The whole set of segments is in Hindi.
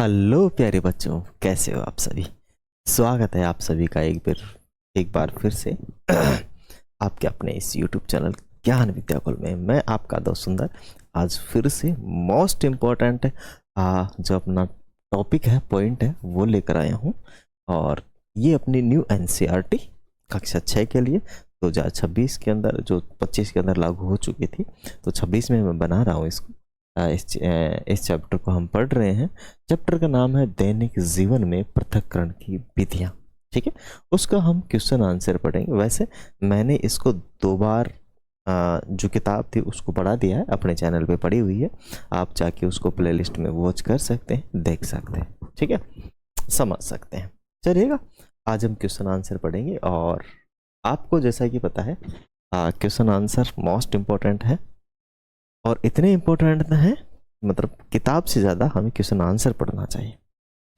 हेलो प्यारे बच्चों, कैसे हो आप सभी। स्वागत है आप सभी का एक बार फिर से आपके अपने इस YouTube चैनल ज्ञान विद्याकुल में। मैं आपका दोस्त सुंदर आज फिर से मोस्ट इम्पोर्टेंट जो अपना टॉपिक है, पॉइंट है, वो लेकर आया हूँ। और ये अपनी न्यू NCERT कक्षा 6 के लिए 2026 के अंदर, जो 25 के अंदर लागू हो चुकी थी, तो 26 में मैं बना रहा हूँ इसको। इस चैप्टर को हम पढ़ रहे हैं। चैप्टर का नाम है दैनिक जीवन में पृथक्करण की विधियां। ठीक है, उसका हम क्वेश्चन आंसर पढ़ेंगे। वैसे मैंने इसको 2 बार जो किताब थी उसको पढ़ा दिया है, अपने चैनल पे पड़ी हुई है। आप जाके उसको प्लेलिस्ट में वॉच कर सकते हैं, देख सकते हैं, ठीक है, समझ सकते हैं। चलिएगा, आज हम क्वेश्चन आंसर पढ़ेंगे। और आपको जैसा कि पता है, क्वेश्चन आंसर मोस्ट इम्पोर्टेंट है। और इतने इम्पोर्टेंट है, मतलब किताब से ज़्यादा हमें क्वेश्चन आंसर पढ़ना चाहिए।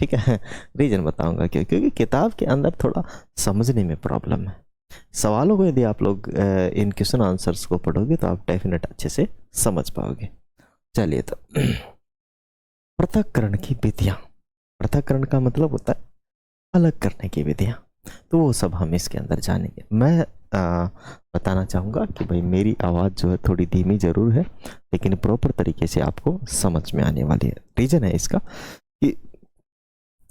ठीक है, रीजन बताऊंगा क्यों। क्योंकि किताब के अंदर थोड़ा समझने में प्रॉब्लम है। सवालों को यदि आप लोग इन क्वेश्चन आंसर्स को पढ़ोगे तो आप डेफिनेट अच्छे से समझ पाओगे। चलिए, तो पृथक्करण की विधियां। पृथक्करण का मतलब होता है अलग करने की विधियां। तो वो सब हम इसके अंदर जानेंगे। मैं बताना चाहूँगा कि भाई मेरी आवाज़ जो है थोड़ी धीमी ज़रूर है, लेकिन प्रॉपर तरीके से आपको समझ में आने वाली है। रीज़न है इसका कि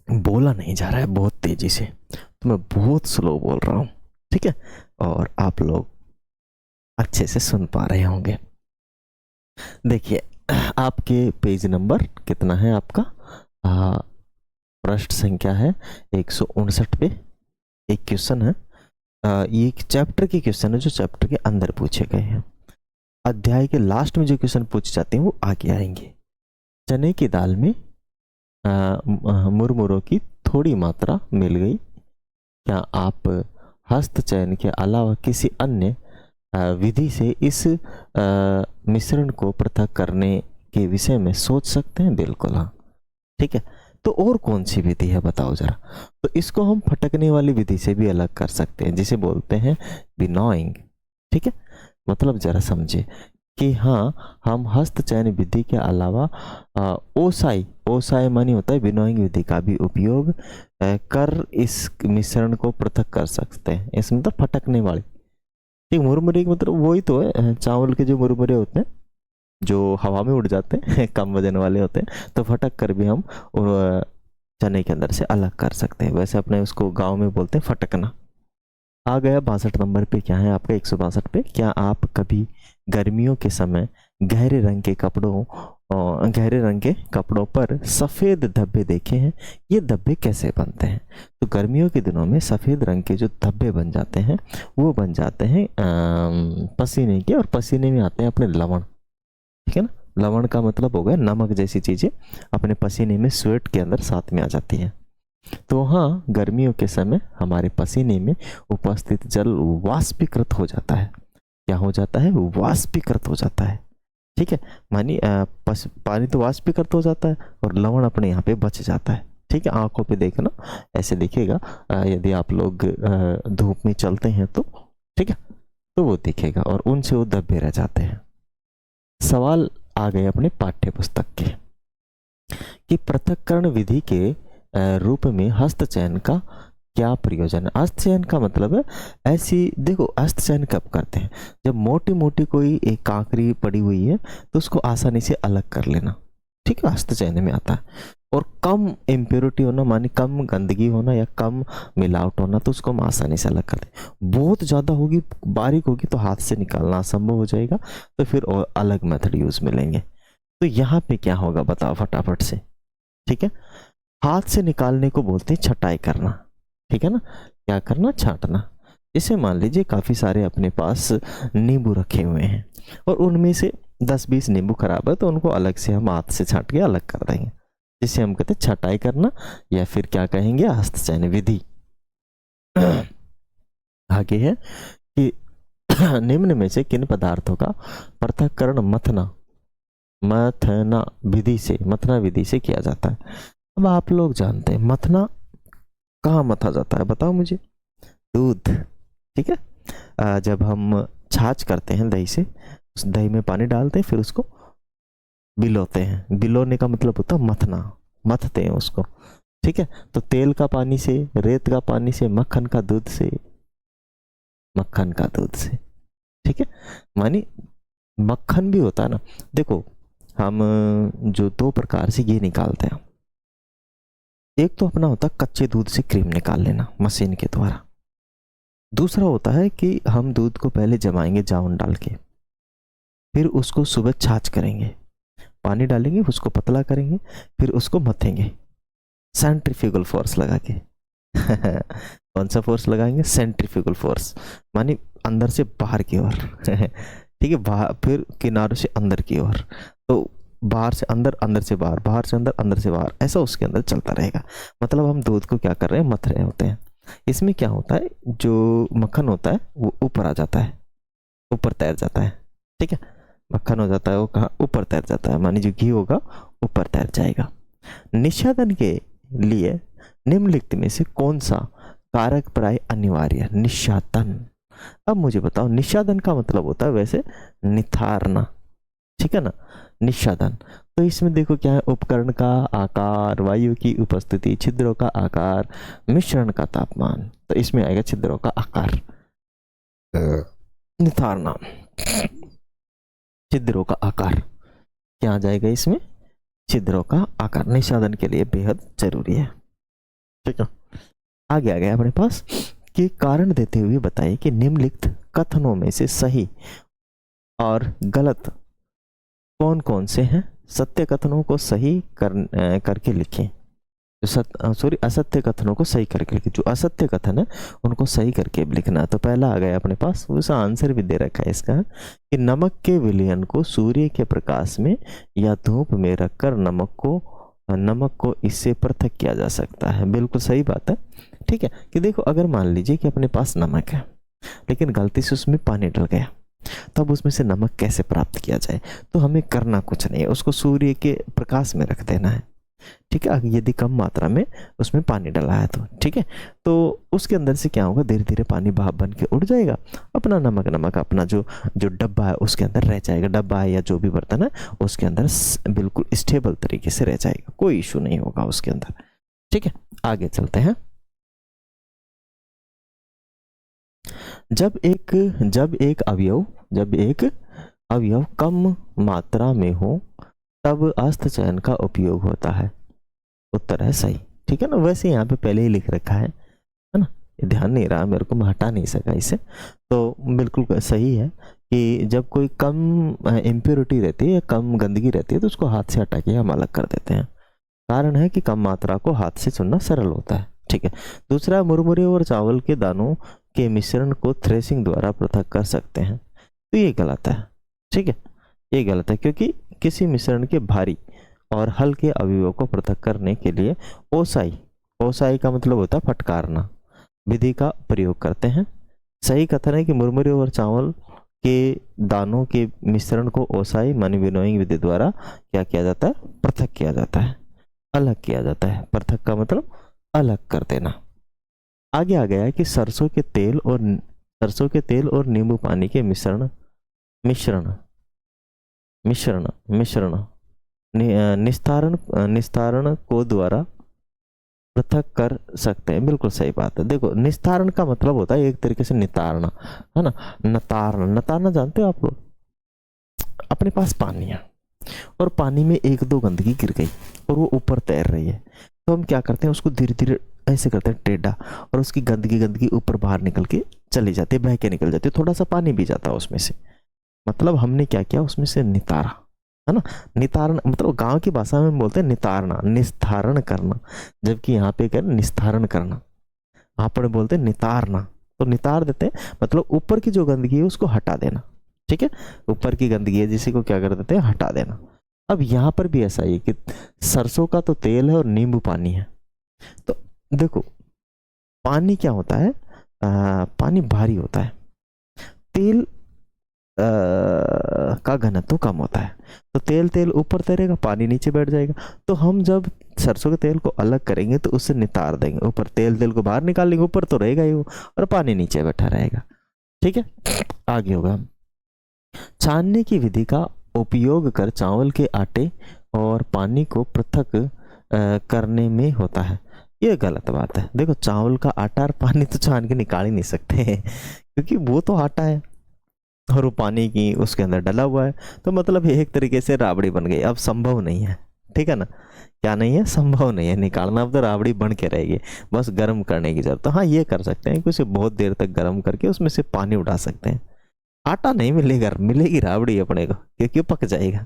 बोला नहीं जा रहा है बहुत तेज़ी से, तो मैं बहुत स्लो बोल रहा हूँ। ठीक है, और आप लोग अच्छे से सुन पा रहे होंगे। देखिए, आपके पेज नंबर कितना है आपका? पृष्ठ संख्या है 159 पे एक क्वेश्चन है। ये एक चैप्टर के क्वेश्चन है जो चैप्टर के अंदर पूछे गए हैं। अध्याय के लास्ट में जो क्वेश्चन पूछे जाते हैं वो आगे आएंगे। चने की दाल में मुरमुरों की थोड़ी मात्रा मिल गई, क्या आप हस्त चयन के अलावा किसी अन्य विधि से इस मिश्रण को पृथक करने के विषय में सोच सकते हैं? बिल्कुल हाँ। ठीक है, तो और कौन सी विधि है बताओ जरा। तो इसको हम फटकने वाली विधि से भी अलग कर सकते हैं, जिसे बोलते हैं विनोइंग। ठीक है, मतलब जरा समझे कि हाँ, हम हस्त चयन विधि के अलावा ओसाई ओसाई मानी होता है विनोइंग विधि का भी उपयोग कर इस मिश्रण को पृथक कर सकते हैं। इसमें मतलब फटकने वाली। ठीक, मुरमुरे मतलब वही तो है, चावल के जो मुरमुरे होते हैं जो हवा में उड़ जाते हैं कम वजन वाले होते हैं, तो फटक कर भी हम चने के अंदर से अलग कर सकते हैं। वैसे अपने उसको गांव में बोलते हैं फटकना। आ गया 62 नंबर पे। क्या है आपका 162 पे? क्या आप कभी गर्मियों के समय गहरे रंग के कपड़ों पर सफ़ेद धब्बे देखे हैं? ये धब्बे कैसे बनते हैं? तो गर्मियों के दिनों में सफ़ेद रंग के जो धब्बे बन जाते हैं वो बन जाते हैं पसीने के, और पसीने में आते हैं अपने लवण। ठीक है ना, लवण का मतलब हो गया नमक जैसी चीज़ें अपने पसीने में, स्वेट के अंदर साथ में आ जाती है। तो हाँ, गर्मियों के समय हमारे पसीने में उपस्थित जल वाष्पीकृत हो जाता है। क्या हो जाता है? वाष्पीकृत हो जाता है। ठीक है, मानी पानी तो वाष्पीकृत हो जाता है और लवण अपने यहाँ पे बच जाता है। ठीक है, आंखों पे देखना ऐसे दिखेगा, यदि आप लोग धूप में चलते हैं तो। ठीक है, तो वो दिखेगा और उनसे वो दबे रह जाते हैं। सवाल आ गए अपने पाठ्य पुस्तक के कि पृथक्करण विधि के रूप में हस्त चयन का क्या प्रयोजन है? हस्त चयन का मतलब है ऐसी, देखो हस्त चयन कब करते हैं? जब मोटी मोटी कोई एक कांकरी पड़ी हुई है तो उसको आसानी से अलग कर लेना। ठीक है, हस्त चयन में आता है। और कम इम्प्योरिटी होना, मानी कम गंदगी होना या कम मिलावट होना, तो उसको हम आसानी से अलग कर दें। बहुत ज़्यादा होगी, बारीक होगी, तो हाथ से निकालना असंभव हो जाएगा, तो फिर और अलग मेथड यूज मिलेंगे। तो यहाँ पे क्या होगा बताओ फटाफट से। ठीक है, हाथ से निकालने को बोलते हैं छटाई करना। ठीक है ना, क्या करना? छांटना। जैसे मान लीजिए काफ़ी सारे अपने पास नींबू रखे हुए हैं और उनमें से 10-20 नींबू खराब है, तो उनको अलग से हम हाथ से छांट के अलग कर देंगे, जिसे हम कहते हैं छटाई करना, या फिर क्या कहेंगे? हस्त चयन विधि। आगे है कि निम्न में से किन पदार्थों का पृथक्करण मथना विधि से किया जाता है? अब आप लोग जानते हैं मथना कहाँ मथा जाता है, बताओ मुझे। दूध। ठीक है, जब हम छाछ करते हैं दही से, उस दही में पानी डालते हैं, फिर उसको बिलोते हैं। बिलोने का मतलब होता है मथना। मथते हैं उसको, ठीक है। तो तेल का पानी से, रेत का पानी से, मक्खन का दूध से, मक्खन का दूध से, ठीक है। मानी मक्खन भी होता है ना, देखो हम जो दो प्रकार से घी निकालते हैं, एक तो अपना होता है कच्चे दूध से क्रीम निकाल लेना मशीन के द्वारा, दूसरा होता है कि हम दूध को पहले जमाएंगे जामुन डाल के, फिर उसको सुबह छाछ करेंगे, पानी डालेंगे, उसको पतला करेंगे, फिर उसको मथेंगे सेंट्रीफ्यूगल फोर्स लगा के कौन सा फोर्स लगाएंगे? सेंट्रीफ्यूगल फोर्स, मानी अंदर से बाहर की ओर ठीक है, बाहर फिर किनारों से अंदर की ओर, तो बाहर से अंदर, अंदर से बाहर, बाहर से अंदर, अंदर से बाहर, ऐसा उसके अंदर चलता रहेगा। मतलब हम दूध को क्या कर रहे हैं? मथ रहे होते हैं। इसमें क्या होता है, जो मक्खन होता है वो ऊपर आ जाता है, ऊपर तैर जाता है, ठीक है। मक्खन हो जाता है वो कहाँ? ऊपर तैर जाता है, मानी जो घी होगा ऊपर तैर जाएगा। निष्पादन के लिए निम्नलिखित में से कौन सा कारक प्राय अनिवार्य? निष्पादन। अब मुझे बताओ, निष्पादन का मतलब होता है वैसे निथारना, ठीक है ना, निष्पादन। तो इसमें देखो क्या है, उपकरण का आकार, वायु की उपस्थिति, छिद्रों का आकार, मिश्रण का तापमान, तो इसमें आएगा छिद्रों का आकार। निथारना, छिद्रों का आकार, क्या आ जाएगा इसमें? छिद्रों का आकार निष्पादन के लिए बेहद जरूरी है, ठीक है। आगे आ गया अपने पास कि कारण देते हुए बताइए कि निम्नलिखित कथनों में से सही और गलत कौन कौन से हैं। सत्य कथनों को सही करके लिखें, असत्य कथनों को सही करके लिखें। जो असत्य कथन है उनको सही करके लिखना। तो पहला आ गया अपने पास, उसका आंसर भी दे रखा है इसका कि नमक के विलयन को सूर्य के प्रकाश में या धूप में रखकर नमक को इससे पृथक किया जा सकता है। बिल्कुल सही बात है, ठीक है। कि देखो अगर मान लीजिए कि अपने पास नमक है लेकिन गलती से उसमें पानी डल गया, तब उसमें से नमक कैसे प्राप्त किया जाए? तो हमें करना कुछ नहीं है, उसको सूर्य के प्रकाश में रख देना है, ठीक है। यदि कम मात्रा में उसमें पानी डाला है तो ठीक है, तो उसके अंदर से क्या होगा, धीरे धीरे पानी भाप बन के उड़ जाएगा, अपना नमक अपना जो जो डब्बा है उसके अंदर रह जाएगा। डब्बा है या जो भी बर्तन है उसके अंदर बिल्कुल स्टेबल तरीके से रह जाएगा, कोई इशू नहीं होगा उसके अंदर, ठीक है। आगे चलते हैं। जब एक अवयव कम मात्रा में हो तब अस्थचयन का उपयोग होता है। उत्तर है सही, ठीक है ना। वैसे यहाँ पे पहले ही लिख रखा है ना, ध्यान नहीं रहा मेरे को, मैं हटा नहीं सका इसे, तो बिल्कुल सही है कि जब कोई कम इम्प्योरिटी रहती है या कम गंदगी रहती है तो उसको हाथ से हटा के हम अलग कर देते हैं। कारण है कि कम मात्रा को हाथ से चुनना सरल होता है, ठीक है। दूसरा, मुरमुरे और चावल के दानों के मिश्रण को थ्रेसिंग द्वारा पृथक कर सकते हैं, तो ये गलत है, ठीक है, ये गलत है। क्योंकि किसी मिश्रण के भारी और हल्के अवयवों को पृथक करने के लिए ओसाई का मतलब होता है फटकारना विधि का प्रयोग करते हैं। सही कथन है कि मुरमुरे और चावल के दानों के मिश्रण को ओसाई मानी विनोइंग विधि द्वारा क्या किया जाता है? पृथक किया जाता है, अलग किया जाता है। पृथक का मतलब अलग कर देना। आगे आ गया है कि सरसों के तेल और नींबू पानी के मिश्रण निस्तारण को द्वारा पृथक कर सकते हैं। बिल्कुल सही बात है। देखो निस्तारण का मतलब होता है एक तरीके से नितारना, है ना। नतारना जानते हो आप लोग? अपने पास पानी है और पानी में एक दो गंदगी गिर गई और वो ऊपर तैर रही है, तो हम क्या करते हैं, उसको धीरे धीरे ऐसे करते हैं टेढ़ा, और उसकी गंदगी ऊपर बाहर निकल के चली जाती है, बह के निकल जाती है, थोड़ा सा पानी भी जाता है उसमें से। मतलब हमने क्या किया, उसमें से नितारा, है ना। नितारण मतलब गांव की भाषा में बोलते हैं नितारना, निस्तारण करना, जबकि यहाँ पे क्या निस्तारण करना, यहाँ पर बोलते हैं नितारना। तो नितार देते हैं मतलब ऊपर की जो गंदगी है उसको हटा देना, ठीक है। ऊपर की गंदगी है जिसे को क्या कर देते हैं, हटा देना। अब यहाँ पर भी ऐसा ही कि सरसों का तो तेल है और नींबू पानी है, तो देखो पानी क्या होता है, पानी भारी होता है, तेल का घनत्व कम होता है, तो तेल ऊपर तैरेगा, पानी नीचे बैठ जाएगा। तो हम जब सरसों के तेल को अलग करेंगे तो उससे नितार देंगे, ऊपर तेल को बाहर निकाल लेंगे, ऊपर तो रहेगा ही वो, और पानी नीचे बैठा रहेगा, ठीक है। आगे होगा, छानने की विधि का उपयोग कर चावल के आटे और पानी को पृथक करने में होता है। ये गलत बात है। देखो चावल का आटा और पानी तो छान के निकाल ही नहीं सकते क्योंकि वो तो आटा है और वो पानी की उसके अंदर डला हुआ है, तो मतलब ये एक तरीके से राबड़ी बन गई। अब संभव नहीं है, ठीक है ना, क्या नहीं है, संभव नहीं है निकालना, अब तो राबड़ी बन के रहेगी, बस गर्म करने की जरूरत। तो हाँ ये कर सकते हैं कि उसे बहुत देर तक गर्म करके उसमें से पानी उठा सकते हैं। आटा नहीं मिलेगा, मिलेगी राबड़ी अपने को, क्योंकि पक जाएगा।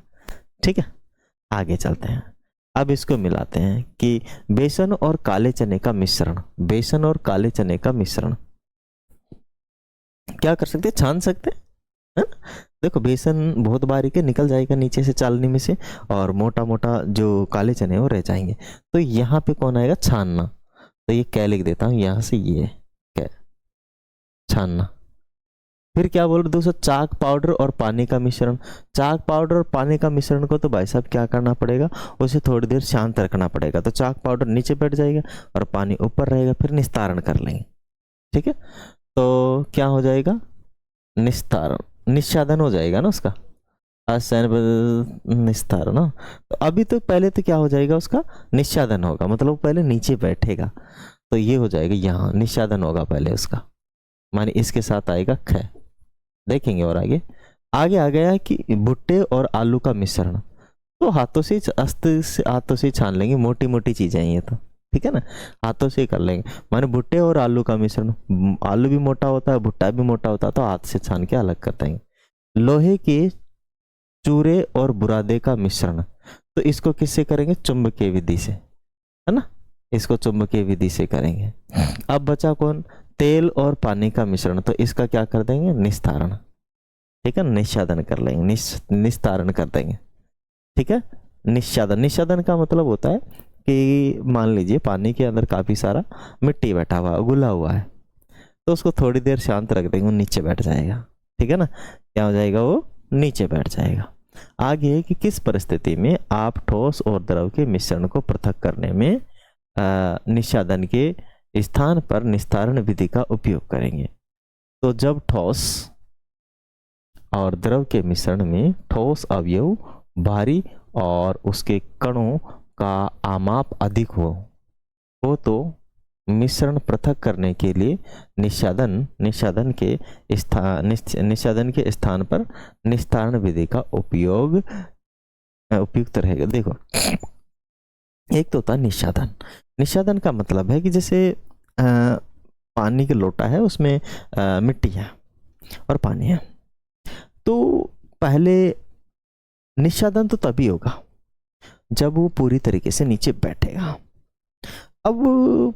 ठीक है, आगे चलते हैं। अब इसको मिलाते हैं कि बेसन और काले चने का मिश्रण, बेसन और काले चने का मिश्रण क्या कर सकते हैं, छान सकते हैं, है ना? देखो बेसन बहुत बारीक है, निकल जाएगा नीचे से चालनी में से, और मोटा मोटा जो काले चने हैं वो रह जाएंगे। तो यहाँ पे कौन आएगा, छानना। तो ये क्या लिख देता हूँ यहाँ से, ये क्या, छानना। फिर क्या बोल रहे दोस्तों, चाक पाउडर और पानी का मिश्रण। चाक पाउडर और पानी का मिश्रण को तो भाई साहब क्या करना पड़ेगा, उसे थोड़ी देर शांत रखना पड़ेगा। तो चाक पाउडर नीचे बैठ जाएगा और पानी ऊपर रहेगा, फिर निस्तारण कर लेंगे। ठीक है, तो क्या हो जाएगा, निस्तारण, निस्सादन हो जाएगा ना उसका, निस्तारण ना। तो अभी तो पहले तो क्या हो जाएगा, उसका निस्सादन होगा, मतलब पहले नीचे बैठेगा, तो ये हो जाएगा यहाँ निस्सादन होगा पहले उसका, माने इसके साथ आएगा ख। देखेंगे और आगे, आगे आ गया कि भुट्टे और आलू का मिश्रण। तो हाथों से हाथों से छान लेंगे, मोटी मोटी चीजें हैं ये तो, ठीक है ना, हाथों से कर लेंगे। माने भुट्टे और आलू का मिश्रण, आलू भी मोटा होता है, भुट्टा भी मोटा होता है, तो हाथ से छान के अलग कर देंगे। लोहे के चूरे और बुरादे का मिश्रण, तो इसको किससे करेंगे, चुंबकीय विधि से, है ना, इसको चुंबकीय विधि से करेंगे। अब बचा कौन, तेल और पानी का मिश्रण, तो इसका क्या कर देंगे, निस्तारण। ठीक है, निस्सादन कर लेंगे, निस्तारण कर देंगे। ठीक है, निस्सादन, निस्सादन का मतलब होता है कि मान लीजिए पानी के अंदर काफी सारा मिट्टी बैठा हुआ, घुला हुआ है, तो उसको थोड़ी देर शांत रख देंगे, वो नीचे बैठ जाएगा। ठीक है ना, क्या हो जाएगा, वो नीचे बैठ जाएगा। आगे है कि किस परिस्थिति में आप ठोस और द्रव के मिश्रण को पृथक करने में निस्सादन के स्थान पर निस्तारण विधि का उपयोग करेंगे। तो जब ठोस और द्रव के मिश्रण में ठोस अवयव भारी और उसके कणों का आमाप अधिक हो तो मिश्रण पृथक करने के लिए निस्सादन के स्थान पर निस्तारण विधि का उपयुक्त रहेगा। देखो एक तो होता है निस्सादन। निस्सादन का मतलब है कि जैसे पानी के लोटा है, उसमें मिट्टी है और पानी है, तो पहले निस्सादन तो तभी होगा जब वो पूरी तरीके से नीचे बैठेगा। अब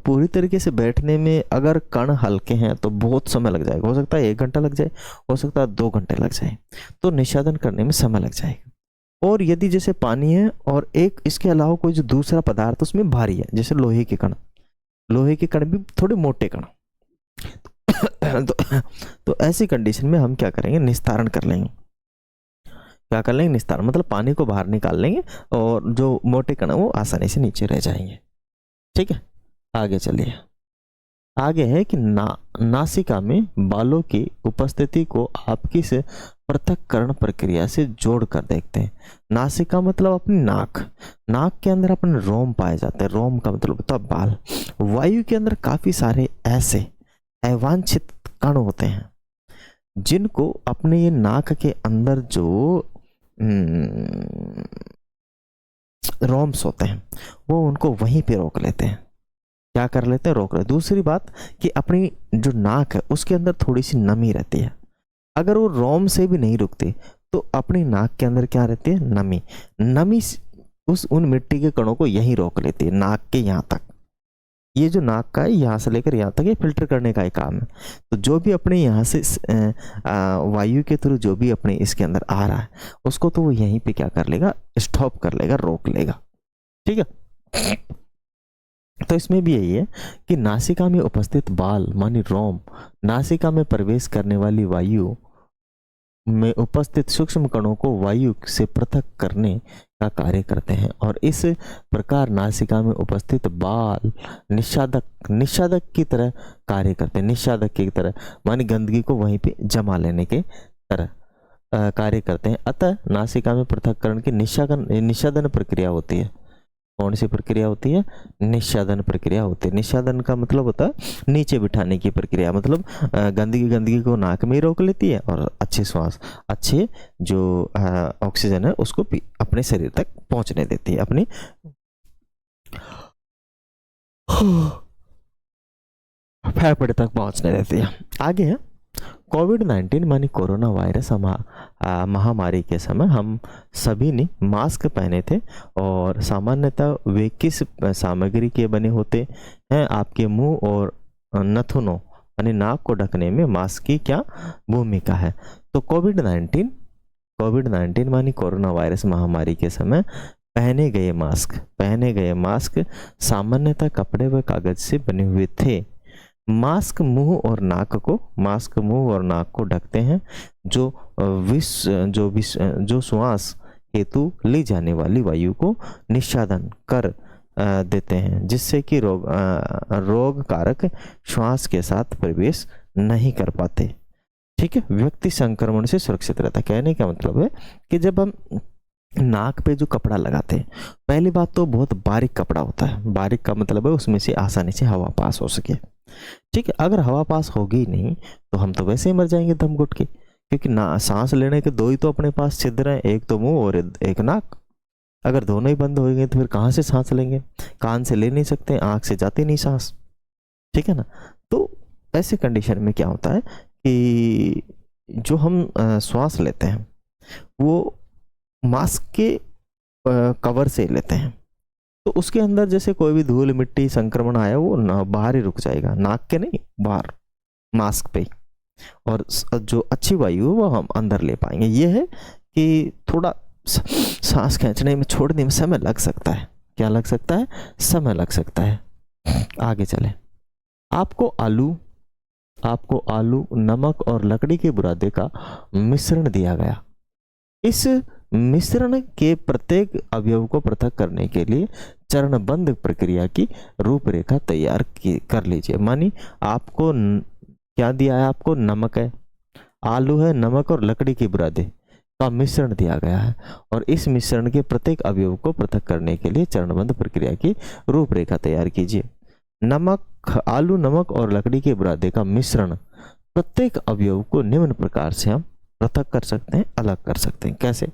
पूरी तरीके से बैठने में अगर कण हल्के हैं तो बहुत समय लग जाएगा, हो सकता है 1 घंटा लग जाए, हो सकता है 2 घंटे लग जाए, तो निस्सादन करने में समय लग जाएगा। और यदि जैसे पानी है और एक इसके अलावा कोई जो दूसरा पदार्थ उसमें भारी है, जैसे लोहे के कण, लोहे के कण भी थोड़े मोटे कण, तो ऐसी कंडीशन में हम क्या करेंगे, निस्तारण कर लेंगे। क्या कर लेंगे, निस्तारण मतलब पानी को बाहर निकाल लेंगे और जो मोटे कण वो आसानी से नीचे रह जाएंगे। ठीक है, आगे चलिए। आगे है कि नासिका में बालों की उपस्थिति को आप किस पृथक्करण प्रक्रिया से जोड़ कर देखते हैं। नासिका मतलब अपनी नाक, नाक के अंदर अपने रोम पाए जाते हैं, रोम का मतलब होता है बाल। वायु के अंदर काफी सारे ऐसे अवांछित कण होते हैं जिनको अपने ये नाक के अंदर जो रोम्स होते हैं वो उनको वहीं पे रोक लेते हैं। क्या कर लेते हैं, रोक लेते हैं। दूसरी बात कि अपनी जो नाक है उसके अंदर थोड़ी सी नमी रहती है, अगर वो रोम से भी नहीं रुकते तो अपनी नाक के अंदर क्या रहती है, नमी। नमी उन मिट्टी के कणों को यहीं रोक लेती है, नाक के यहाँ तक। ये जो नाक का है यहाँ से लेकर यहाँ तक ये फिल्टर करने का ही काम है। तो जो भी अपने यहाँ से वायु के थ्रू जो भी अपने इसके अंदर आ रहा है उसको तो वो यहीं पे क्या कर लेगा, स्टॉप कर लेगा, रोक लेगा। ठीक है, तो इसमें भी यही है कि नासिका में उपस्थित बाल मानी रोम नासिका में प्रवेश करने वाली वायु में उपस्थित सूक्ष्म कणों को वायु से पृथक करने का कार्य करते हैं, और इस प्रकार नासिका में उपस्थित बाल निस्सादक की तरह कार्य करते हैं। निस्सादक की तरह मानी गंदगी को वहीं पे जमा लेने के तरह कार्य करते हैं। अतः नासिका में पृथक्करण की निस्सादन प्रक्रिया होती है। कौन सी प्रक्रिया होती है? निस्सादन प्रक्रिया होती है। निस्सादन का मतलब होता है नीचे बिठाने की प्रक्रिया, मतलब गंदगी को नाक में ही रोक लेती है और अच्छे जो ऑक्सीजन है उसको अपने शरीर तक पहुंचने देती है, अपनी फेफड़े तक पहुंचने देती है। आगे है कोविड-19 मानी कोरोना वायरस महामारी के समय हम सभी ने मास्क पहने थे और सामान्यतः वे किस सामग्री के बने होते हैं? आपके मुंह और नथुनों यानी नाक को ढकने में मास्क की क्या भूमिका है? तो कोविड-19 मानी कोरोना वायरस महामारी के समय पहने गए मास्क सामान्यतः कपड़े व कागज से बने हुए थे। मास्क मुंह और नाक को ढकते हैं, जो श्वास हेतु ली जाने वाली वायु को निस्सादन कर देते हैं, जिससे कि रोग कारक श्वास के साथ प्रवेश नहीं कर पाते। ठीक है, व्यक्ति संक्रमण से सुरक्षित रहता है। कहने का मतलब है कि जब हम नाक पे जो कपड़ा लगाते हैं, पहली बात तो बहुत बारीक कपड़ा होता है। बारीक का मतलब है उसमें से आसानी से हवा पास हो सके। ठीक है, अगर हवा पास होगी नहीं तो हम तो वैसे ही मर जाएंगे दम घुट के, क्योंकि ना सांस लेने के दो ही तो अपने पास छिद्र हैं, एक तो मुंह और एक नाक। अगर दोनों ही बंद होंगे तो फिर कहाँ से सांस लेंगे? कान से ले नहीं सकते, आँख से जाती नहीं सांस। ठीक है ना। तो ऐसे कंडीशन में क्या होता है कि जो हम श्वास लेते हैं वो मास्क के कवर से लेते हैं, तो उसके अंदर जैसे कोई भी धूल मिट्टी संक्रमण आया वो बाहर ही रुक जाएगा, नाक के नहीं, बाहर मास्क पे, और जो अच्छी वायु है वो हम अंदर ले पाएंगे। ये है कि थोड़ा सांस खींचने में छोड़ने में समय लग सकता है। क्या लग सकता है? समय लग सकता है। आगे चले। आपको आलू, नमक और लकड़ी के बुरादे का मिश्रण दिया गया। इस मिश्रण के प्रत्येक अवयव को पृथक करने के लिए चरणबद्ध प्रक्रिया की रूपरेखा तैयार कर लीजिए। मानी आपको क्या दिया है? आपको नमक है, आलू है, नमक और लकड़ी के बुरादे का मिश्रण दिया गया है, और इस मिश्रण के प्रत्येक अवयव को पृथक करने के लिए चरणबद्ध प्रक्रिया की रूपरेखा तैयार कीजिए। आलू, नमक और लकड़ी के बुरादे का मिश्रण प्रत्येक अवयव को निम्न प्रकार से हम पृथक कर सकते हैं, अलग कर सकते हैं। कैसे?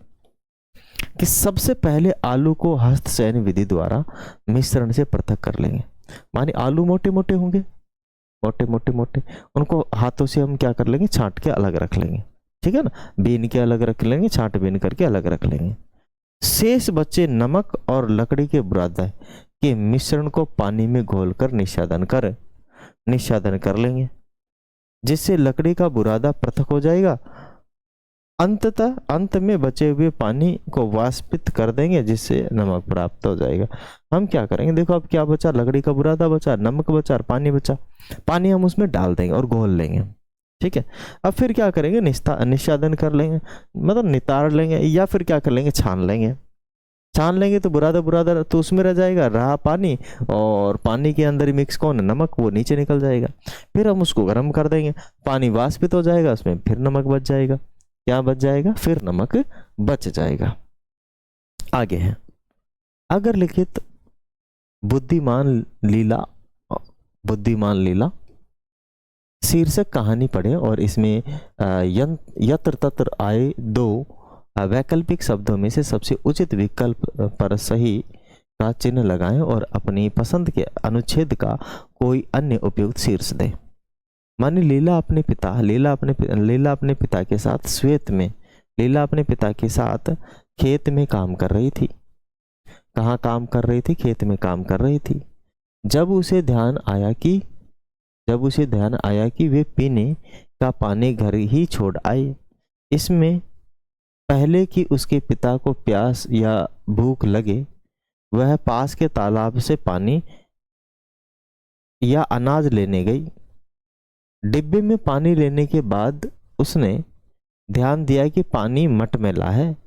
कि सबसे पहले आलू को हस्तचयन विधि द्वारा मिश्रण से पृथक कर लेंगे। माने आलू मोटे मोटे होंगे, मोटे, उनको हाथों से हम क्या कर लेंगे? छांट के अलग रख लेंगे। ठीक है ना, बीन के अलग रख लेंगे, छांट बीन करके अलग रख लेंगे। शेष बचे नमक और लकड़ी के बुरादा के मिश्रण को पानी में घोलकर निस्सादन कर लेंगे, जिससे लकड़ी का बुरादा पृथक हो जाएगा। अंत में बचे हुए पानी को वाष्पित कर देंगे, जिससे नमक प्राप्त हो जाएगा। हम क्या करेंगे? देखो अब क्या बचा? लकड़ी का बुरादा बचा, नमक बचा और पानी बचा। पानी हम उसमें डाल देंगे और घोल लेंगे। ठीक है, अब फिर क्या करेंगे? निस्सादन कर लेंगे, मतलब नितार लेंगे, या फिर क्या कर लेंगे? छान लेंगे तो बुरादा तो उसमें रह जाएगा, रहा पानी, और पानी के अंदर ही मिक्स कौन है? नमक, वो नीचे निकल जाएगा। फिर हम उसको गर्म कर देंगे, पानी वाष्पित हो जाएगा, उसमें फिर नमक बच जाएगा। क्या बच जाएगा? फिर नमक बच जाएगा। आगे है, अगर लिखित बुद्धिमान लीला शीर्षक कहानी पढ़े और इसमें यत्र तत्र आए दो वैकल्पिक शब्दों में से सबसे उचित विकल्प पर सही का चिन्ह लगाएं और अपनी पसंद के अनुच्छेद का कोई अन्य उपयुक्त शीर्ष दें। मानी लीला अपने पिता के साथ खेत में काम कर रही थी। कहाँ काम कर रही थी? खेत में काम कर रही थी। जब उसे ध्यान आया कि वे पीने का पानी घर ही छोड़ आए, इसमें पहले कि उसके पिता को प्यास या भूख लगे, वह पास के तालाब से पानी या अनाज लेने गई। डिब्बे में पानी लेने के बाद उसने ध्यान दिया कि पानी मटमैला है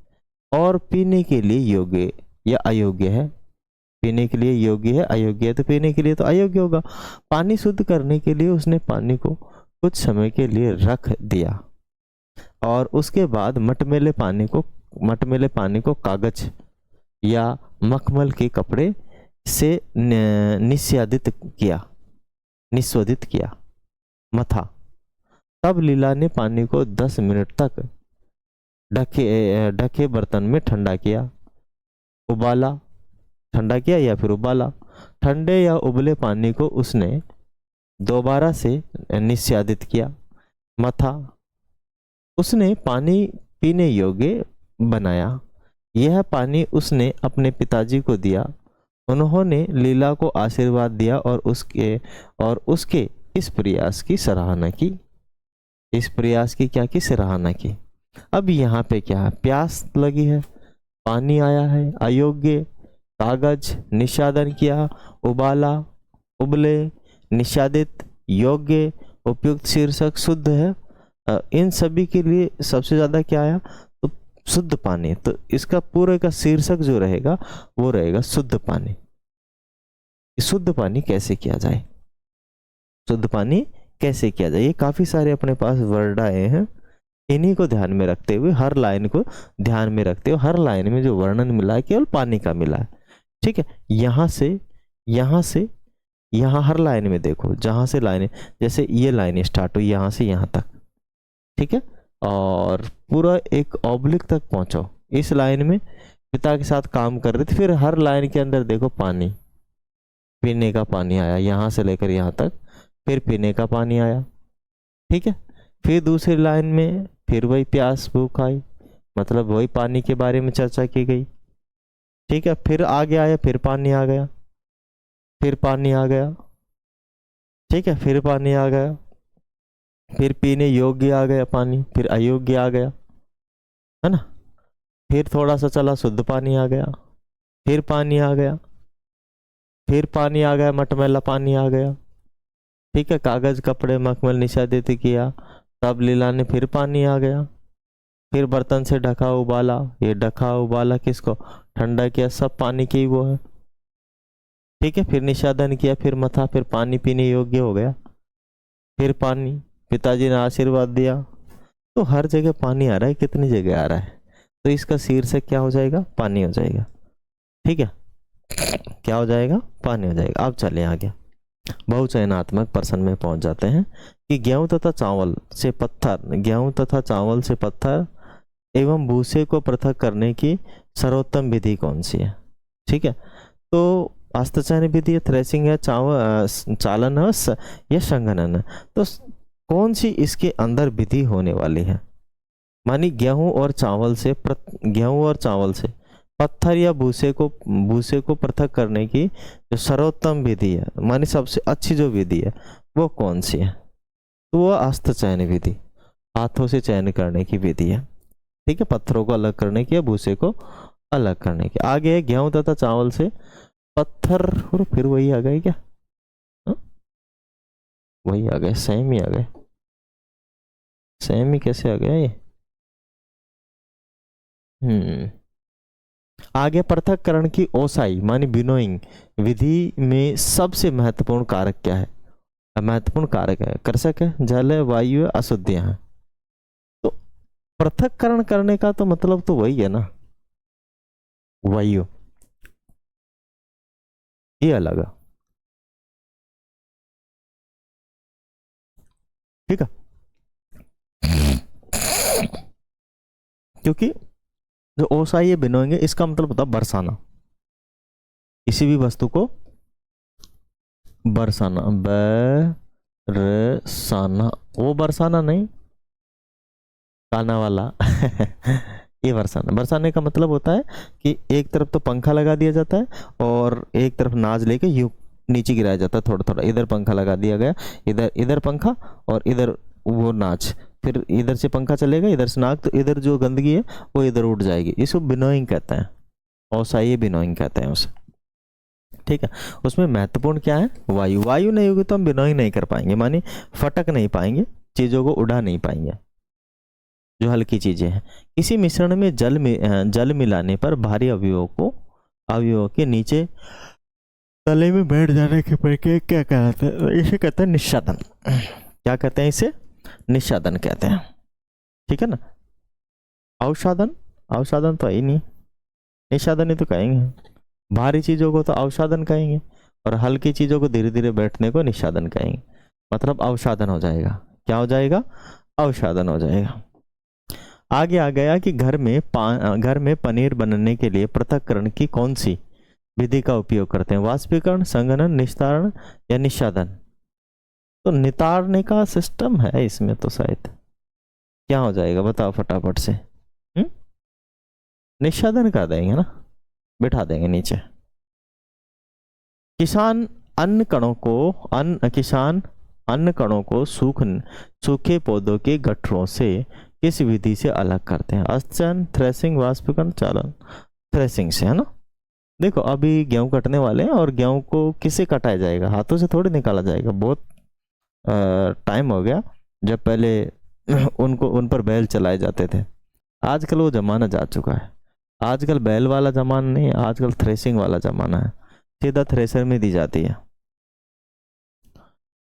और पीने के लिए योग्य या अयोग्य है। पीने के लिए योग्य है, अयोग्य है, तो पीने के लिए तो अयोग्य होगा। पानी शुद्ध करने के लिए उसने पानी को कुछ समय के लिए रख दिया और उसके बाद मटमैले पानी को कागज या मखमल के कपड़े से निस्यादित किया, निस्वदित किया, मथा। तब लीला ने पानी को 10 मिनट तक ढके बर्तन में ठंडा किया, उबाला, ठंडा किया या फिर उबाला। ठंडे या उबले पानी को उसने दोबारा से निस्यादित किया, मथा। उसने पानी पीने योग्य बनाया। यह पानी उसने अपने पिताजी को दिया। उन्होंने लीला को आशीर्वाद दिया और उसके इस प्रयास की सराहना की। इस प्रयास की क्या की? सराहना की। अब यहाँ पे क्या है? प्यास लगी है, पानी आया है अयोग्य, कागज, निषादन किया, उबाला, उबले, निषादित, योग्य, उपयुक्त, शीर्षक, शुद्ध है। इन सभी के लिए सबसे ज्यादा क्या आया? तो शुद्ध पानी। तो इसका पूरे का शीर्षक जो रहेगा वो रहेगा शुद्ध पानी। शुद्ध पानी कैसे किया जाए? शुद्ध पानी कैसे किया जाए? ये काफी सारे अपने पास वर्ड आए हैं। इन्हीं को ध्यान में रखते हुए, हर लाइन को ध्यान में रखते हुए, हर लाइन में जो वर्णन मिला है केवल पानी का मिला है। ठीक है, यहां से यहाँ हर लाइन में देखो, जहां से लाइन, जैसे ये लाइन स्टार्ट हुई यहां से यहां तक, ठीक है, और पूरा एक ऑब्लिक तक पहुंचो। इस लाइन में पिता के साथ काम कर रहे थे, फिर हर लाइन के अंदर देखो पानी, पीने का पानी आया यहां से लेकर यहां तक, फिर पीने का पानी आया। ठीक है, फिर दूसरी लाइन में फिर वही प्यास भूख आई, मतलब वही पानी के बारे में चर्चा की गई। ठीक है, फिर आगे आया, फिर पानी आ गया, फिर पानी आ गया। ठीक है, फिर पानी आ गया, फिर पीने योग्य आ गया पानी, फिर अयोग्य आ गया, है ना। फिर थोड़ा सा चला, शुद्ध पानी आ गया, फिर पानी आ गया, फिर पानी आ गया, मटमैला पानी आ गया। ठीक है, कागज, कपड़े, मखमल निषादित किया। तब लीला ने फिर पानी आ गया, फिर बर्तन से ढका, उबाला। ये ढका उबाला किसको? ठंडा किया, सब पानी के ही वो है। ठीक है, फिर निषादन किया, फिर मथा, फिर पानी पीने योग्य हो गया, फिर पानी, पिताजी ने आशीर्वाद दिया। तो हर जगह पानी आ रहा है, कितनी जगह आ रहा है? तो इसका शीर्षक क्या हो जाएगा? पानी हो जाएगा। ठीक है, क्या हो जाएगा? पानी हो जाएगा। अब चले आगे, बहुचयनात्मक प्रश्न में पहुंच जाते हैं कि गेहूं तथा चावल से पत्थर एवं भूसे को पृथक करने की सर्वोत्तम विधि कौन सी है? ठीक है, तो हस्तचयन विधि है, थ्रेसिंग है, चालन है या संघनन है? तो कौन सी इसके अंदर विधि होने वाली है? मानी गेहूं और चावल से पत्थर या भूसे को पृथक करने की जो सर्वोत्तम विधि है, मानी सबसे अच्छी जो विधि है वो कौन सी है? तो वो हस्तचयन विधि, हाथों से चयन करने की विधि है। ठीक है, पत्थरों को अलग करने की या भूसे को अलग करने की। आगे है गेहूं तथा चावल से पत्थर, और फिर वही आ गए क्या? हा? वही आ गए, सेम ही आ गए। सेम ही कैसे आ गया ये? आगे पृथक्करण की ओसाई मानी विनोइंग विधि में सबसे महत्वपूर्ण कारक क्या है? महत्वपूर्ण कारक है, कर्षक है, जल है, वायु है, अशुद्धियां हैं। तो पृथक्करण करने का तो मतलब तो वही है ना, वायु, ये अलग है। ठीक है, क्योंकि जो ओसाई है बिनोएंगे, इसका मतलब होता है बरसाना, किसी भी वस्तु को बरसाना, बरसाना, वो बरसाना नहीं, काना वाला ये बरसाना। बरसाने का मतलब होता है कि एक तरफ तो पंखा लगा दिया जाता है और एक तरफ नाज लेके यूं नीचे गिराया जाता है, थोड़ा थोड़ा, इधर पंखा लगा दिया गया, इधर पंखा और इधर वो नाच, फिर इधर से पंखा चलेगा, इधर से नाक, तो इधर जो गंदगी है वो इधर उठ जाएगी। इसको बिनोइंग कहते हैं, ओसाई बिनोइंग कहते हैं उसे। ठीक है, उसमें महत्वपूर्ण क्या है? वायु। वायु नहीं होगी तो हम बिनोइंग नहीं कर पाएंगे, माने फटक नहीं पाएंगे, चीजों को उड़ा नहीं पाएंगे, जो हल्की चीजें हैं। इसी मिश्रण में जल मिलाने पर भारी अवयवों के नीचे तले में बैठ जाने की प्रक्रिया क्या कहते हैं? इसे कहते हैं निस्सादन। क्या कहते हैं इसे? निस्सादन कहते हैं। ठीक है ना। अवसादन तो है ही नहीं, निस्सादन ही तो कहेंगे। भारी चीजों को तो अवसादन कहेंगे और हल्की चीजों को धीरे धीरे बैठने को निषादन कहेंगे। मतलब अवसादन हो जाएगा। क्या हो जाएगा? अवसादन हो जाएगा। आगे आ गया कि घर में पनीर बनने के लिए पृथक्करण की कौन सी विधि का उपयोग करते हैं? वाष्पीकरण, संघनन, निस्तारण या निषादन? तो नितारने का सिस्टम है इसमें तो शायद। क्या हो जाएगा बताओ फटाफट से। निषादन कर देंगे ना, बिठा देंगे नीचे। किसान अन्न कणों को सूखे पौधों के गट्ठरों से किस विधि से अलग करते हैं? अस्चन, थ्रेसिंग, वाष्पीकरण, चालन। थ्रेसिंग से, है ना। देखो अभी गेहूं कटने वाले हैं और गेहूं को किससे कटाया जाएगा? हाथों से थोड़ी निकाला जाएगा। बहुत टाइम हो गया जब पहले उन पर बैल चलाए जाते थे। आजकल वो जमाना जा चुका है। आजकल बैल वाला जमाना नहीं, आजकल थ्रेसिंग वाला जमाना है। सीधा थ्रेसर में दी जाती है।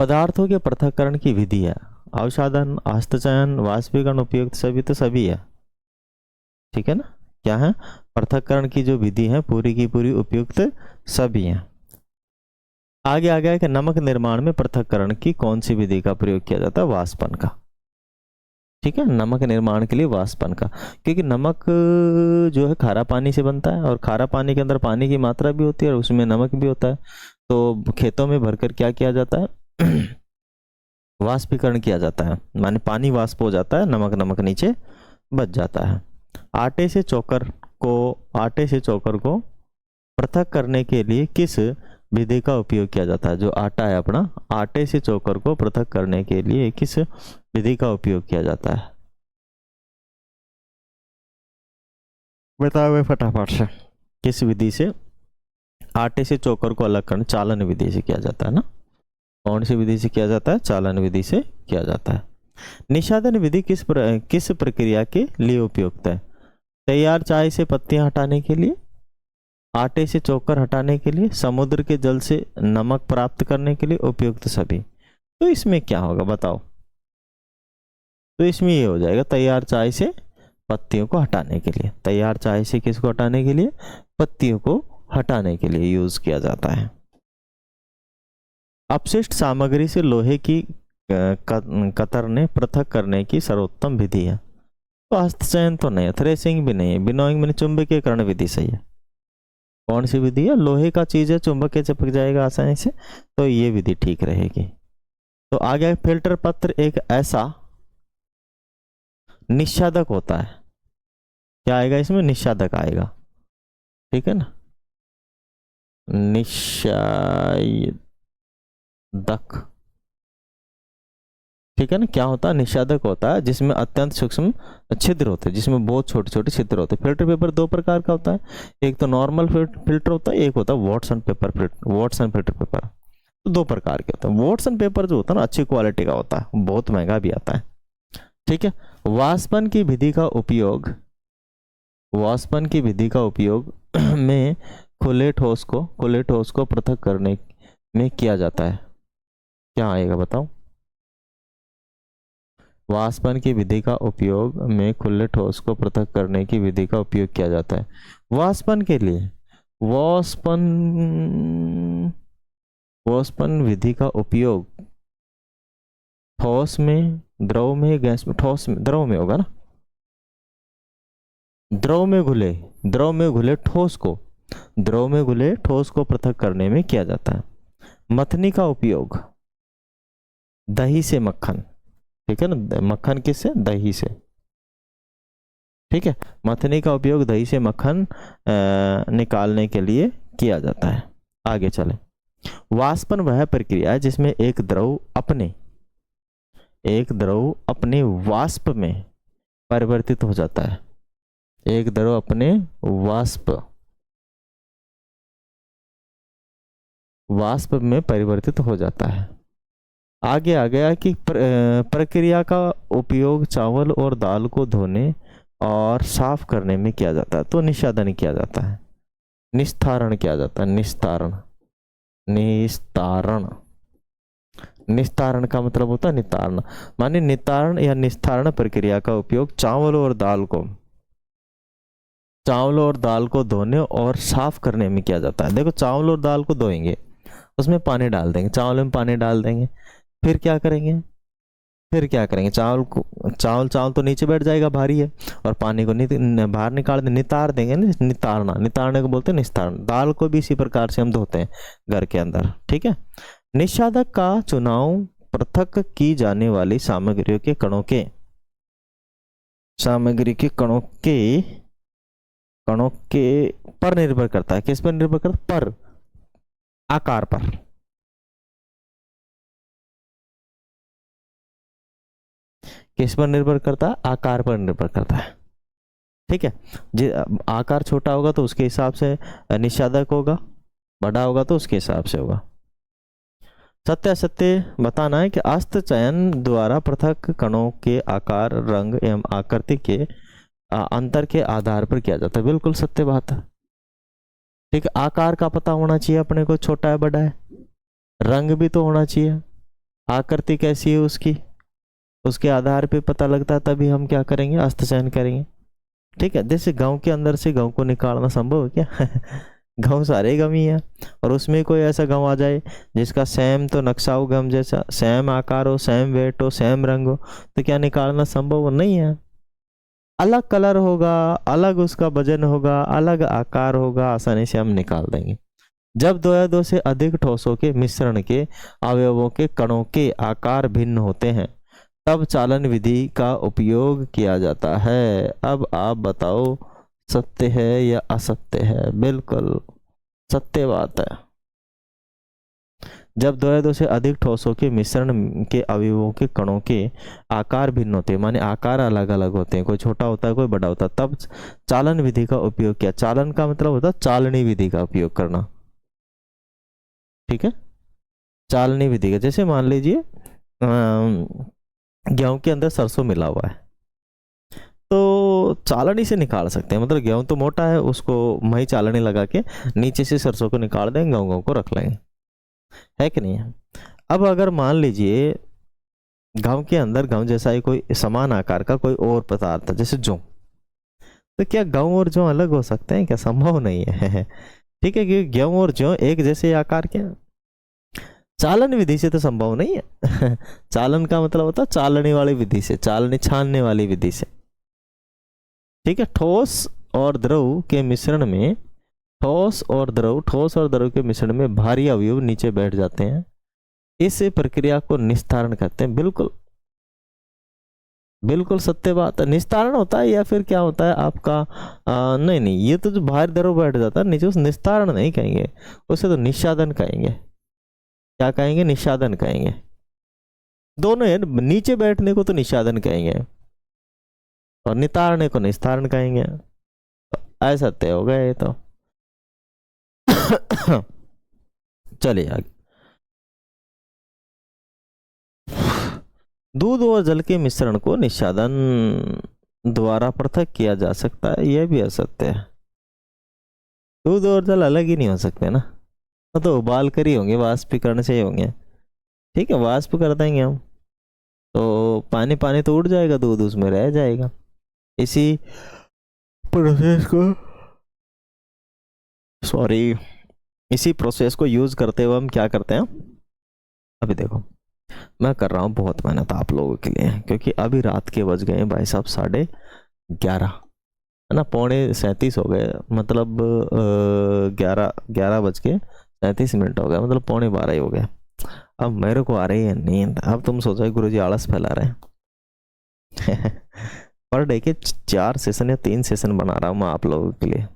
पदार्थों के पृथक्करण की विधि है अवसादन, हस्तचयन, वाष्पीकरण, उपयुक्त, सभी तो सभी है। ठीक है ना। क्या है? पृथक्करण की जो विधि है पूरी की पूरी उपयुक्त सभी है। आगे आ गया कि नमक निर्माण में पृथक्करण की कौन सी विधि का प्रयोग किया जाता है? वाष्पन का। ठीक है, नमक निर्माण के लिए वाष्पन का, क्योंकि नमक जो है खारा पानी से बनता है और खारा पानी के अंदर पानी की मात्रा भी होती है और उसमें नमक भी होता है। तो खेतों में भरकर क्या किया जाता है? वाष्पीकरण किया जाता है, माने पानी वाष्प हो जाता है, नमक नमक नीचे बच जाता है। आटे से चोकर को पृथक करने के लिए किस विधि का उपयोग किया जाता है? जो आटा है अपना, आटे से चोकर को पृथक करने के लिए किस विधि का उपयोग किया जाता है? बताओ फटाफट से। किस विधि से आटे से चोकर को अलग करना? चालन विधि से किया जाता है ना। कौन सी विधि से किया जाता है? चालन विधि से किया जाता है। निषादन विधि किस प्रक्रिया के लिए उपयुक्त है? तैयार चाय से पत्तियां हटाने के लिए, आटे से चोकर हटाने के लिए, समुद्र के जल से नमक प्राप्त करने के लिए, उपयुक्त सभी। तो इसमें क्या होगा बताओ? तो इसमें ये हो जाएगा तैयार चाय से पत्तियों को हटाने के लिए। तैयार चाय से किसको हटाने के लिए? पत्तियों को हटाने के लिए यूज किया जाता है। अपशिष्ट सामग्री से लोहे की कतरने पृथक करने की सर्वोत्तम विधि है। तो हस्तचयन तो नहीं है, थ्रेसिंग भी नहीं है, विनोइंग में चुंबकीयकरण विधि सही है। कौन सी विधि है? लोहे का चीज है, चुंबक चिपक जाएगा आसानी से, तो ये विधि ठीक रहेगी। तो आगे फिल्टर पत्र एक ऐसा निषादक होता है। क्या आएगा इसमें? निषादक आएगा। ठीक है ना, निषादक। ठीक है ना। क्या होता है? निषादक होता है जिसमें अत्यंत सूक्ष्म छिद्र होते हैं, जिसमें बहुत छोटे छोटे छिद्र होते हैं। फिल्टर पेपर दो प्रकार का होता है, एक तो नॉर्मल फिल्टर होता है, एक होता है वॉटसन फिल्टर पेपर। तो दो प्रकार के होते हैं। वॉटसन पेपर जो होता है ना अच्छी क्वालिटी का होता है, बहुत महंगा भी आता है। ठीक है। वाष्पन की विधि का उपयोग में खुले ठोस को पृथक करने में किया जाता है। क्या आएगा बताओ? वाष्पन की विधि का उपयोग में खुले ठोस को पृथक करने की विधि का उपयोग किया जाता है। वाष्पन के लिए वाष्पन विधि का उपयोग ठोस में, द्रव में, गैस में? ठोस में, द्रव में होगा ना। द्रव में घुले ठोस को पृथक करने में किया जाता है। मथनी का उपयोग दही से मक्खन, ठीक है ना, मक्खन किससे? दही से। ठीक है, मथनी का उपयोग दही से मक्खन निकालने के लिए किया जाता है। आगे चले। वाष्पन वह प्रक्रिया है जिसमें एक द्रव अपने वाष्प में परिवर्तित हो जाता है। एक द्रव अपने वाष्प में परिवर्तित हो जाता है। आगे आ गया कि प्रक्रिया का उपयोग चावल और दाल को धोने और साफ करने में किया जाता है। तो निषादन किया जाता है, निस्तारण किया जाता है। निस्तारण का मतलब होता है नितारण, माने नितारण या निस्तारण प्रक्रिया का उपयोग चावल और दाल को चावल और दाल को धोने और साफ करने में किया जाता है। देखो चावल और दाल को धोएंगे, उसमें पानी डाल देंगे, चावल में पानी डाल देंगे, फिर क्या करेंगे, फिर क्या करेंगे, चावल चावल तो नीचे बैठ जाएगा, भारी है, और पानी को बाहर निकाल दें, नितार देंगे ना, नितारना, नितारने को बोलते हैं निस्तारण। दाल को भी इसी प्रकार से हम धोते हैं घर के अंदर, ठीक है। निषादक का चुनाव पृथक की जाने वाली सामग्रियों के कणों के, सामग्री के कणों के पर निर्भर करता है। किस पर निर्भर करता है? पर, आकार पर। किस पर निर्भर करता है? आकार पर निर्भर करता है, ठीक है। आकार छोटा होगा तो उसके हिसाब से निषादक होगा, बड़ा होगा तो उसके हिसाब से होगा। सत्य असत्य बताना है कि अस्त चयन द्वारा पृथक कणों के आकार, रंग एवं आकृति के अंतर के आधार पर किया जाता है। बिल्कुल सत्य बात है, ठीक है। आकार का पता होना चाहिए अपने को, छोटा है बड़ा है, रंग भी तो होना चाहिए, आकृति कैसी है उसकी, उसके आधार पे पता लगता है, तभी हम क्या करेंगे, अस्त चयन करेंगे, ठीक है। जैसे गांव के अंदर से गांव को निकालना संभव है क्या? गांव सारे गम ही है, और उसमें कोई ऐसा गांव आ जाए जिसका सेम तो नक्शा हो गम जैसा, सेम आकार हो, सेम वेट हो, सेम रंग हो, तो क्या निकालना संभव नहीं है? अलग कलर होगा, अलग उसका वजन होगा, अलग आकार होगा, आसानी से हम निकाल देंगे। जब दो या दो से अधिक ठोसों के मिश्रण के अवयवों के कणों के आकार भिन्न होते हैं, तब चालन विधि का उपयोग किया जाता है। अब आप बताओ, सत्य है या असत्य है? बिल्कुल सत्य बात है। जब दो या दो से अधिक ठोसों के मिश्रण के अवयवों के कणों के आकार भिन्न होते हैं, माने आकार अलग अलग होते हैं, कोई छोटा होता है कोई बड़ा होता है, तब चालन विधि का उपयोग किया। चालन का मतलब होता है चालनी विधि का उपयोग करना, ठीक है। चालनी विधि का, जैसे मान लीजिए गेहूं के अंदर सरसों मिला हुआ है, तो चालनी से निकाल सकते हैं, मतलब गेहूं तो मोटा है, उसको मही चालनी लगा के नीचे से सरसों को निकाल देंगे, गेहूं को रख लेंगे, है कि नहीं है। अब अगर मान लीजिए गांव के अंदर गांव जैसा ही कोई समान आकार का कोई और पदार्थ है, जैसे जौ, तो क्या गेहूं और जौ अलग हो सकते हैं क्या? संभव नहीं है। ठीक है, क्योंकि गेहूं और जौ एक जैसे आकार के, चालन विधि से तो संभव नहीं है। चालन का मतलब होता है चालने वाली विधि से, चालनी छानने वाली विधि से, ठीक है। ठोस और द्रव के मिश्रण में, ठोस और द्रव के मिश्रण में भारी अवयव नीचे बैठ जाते हैं, इस प्रक्रिया को निस्तारण कहते हैं। बिल्कुल बिल्कुल सत्य बात है। निस्तारण होता है या फिर क्या होता है आपका, नहीं नहीं, ये तो जो भारी द्रव बैठ जाता है नीचे, उस निस्तारण नहीं कहेंगे, उसे तो निषादन कहेंगे। क्या कहेंगे? निषादन कहेंगे। दोनों है, नीचे बैठने को तो निषादन कहेंगे और नितारने को निस्तारण कहेंगे। ऐसा तय हो गया ये तो। चलिए आगे। दूध और जल के मिश्रण को निषादन द्वारा पृथक किया जा सकता है, यह भी असत्य है। दूध और जल अलग ही नहीं हो सकते ना, वो तो उबाल कर ही होंगे, वाष्पीकरण से ही होंगे, ठीक है। वाष्प कर देंगे हम तो पानी पानी तो उड़ जाएगा, दूध उसमें रह जाएगा। इसी प्रोसेस को, सॉरी, इसी प्रोसेस को यूज करते हुए हम क्या करते हैं, अभी देखो मैं कर रहा हूँ बहुत मेहनत आप लोगों के लिए, क्योंकि अभी रात के बज गए भाई साहब 11:30, है ना, 11:37 हो गए, मतलब 11:37 हो गया, मतलब 11:45 ही हो गया। अब मेरे को आ रही है नींद। अब तुम सोचो गुरुजी आलस फैला रहे हैं। पर डे के 4 सेशन या 3 सेशन बना रहा हूँ मैं आप लोगों के लिए,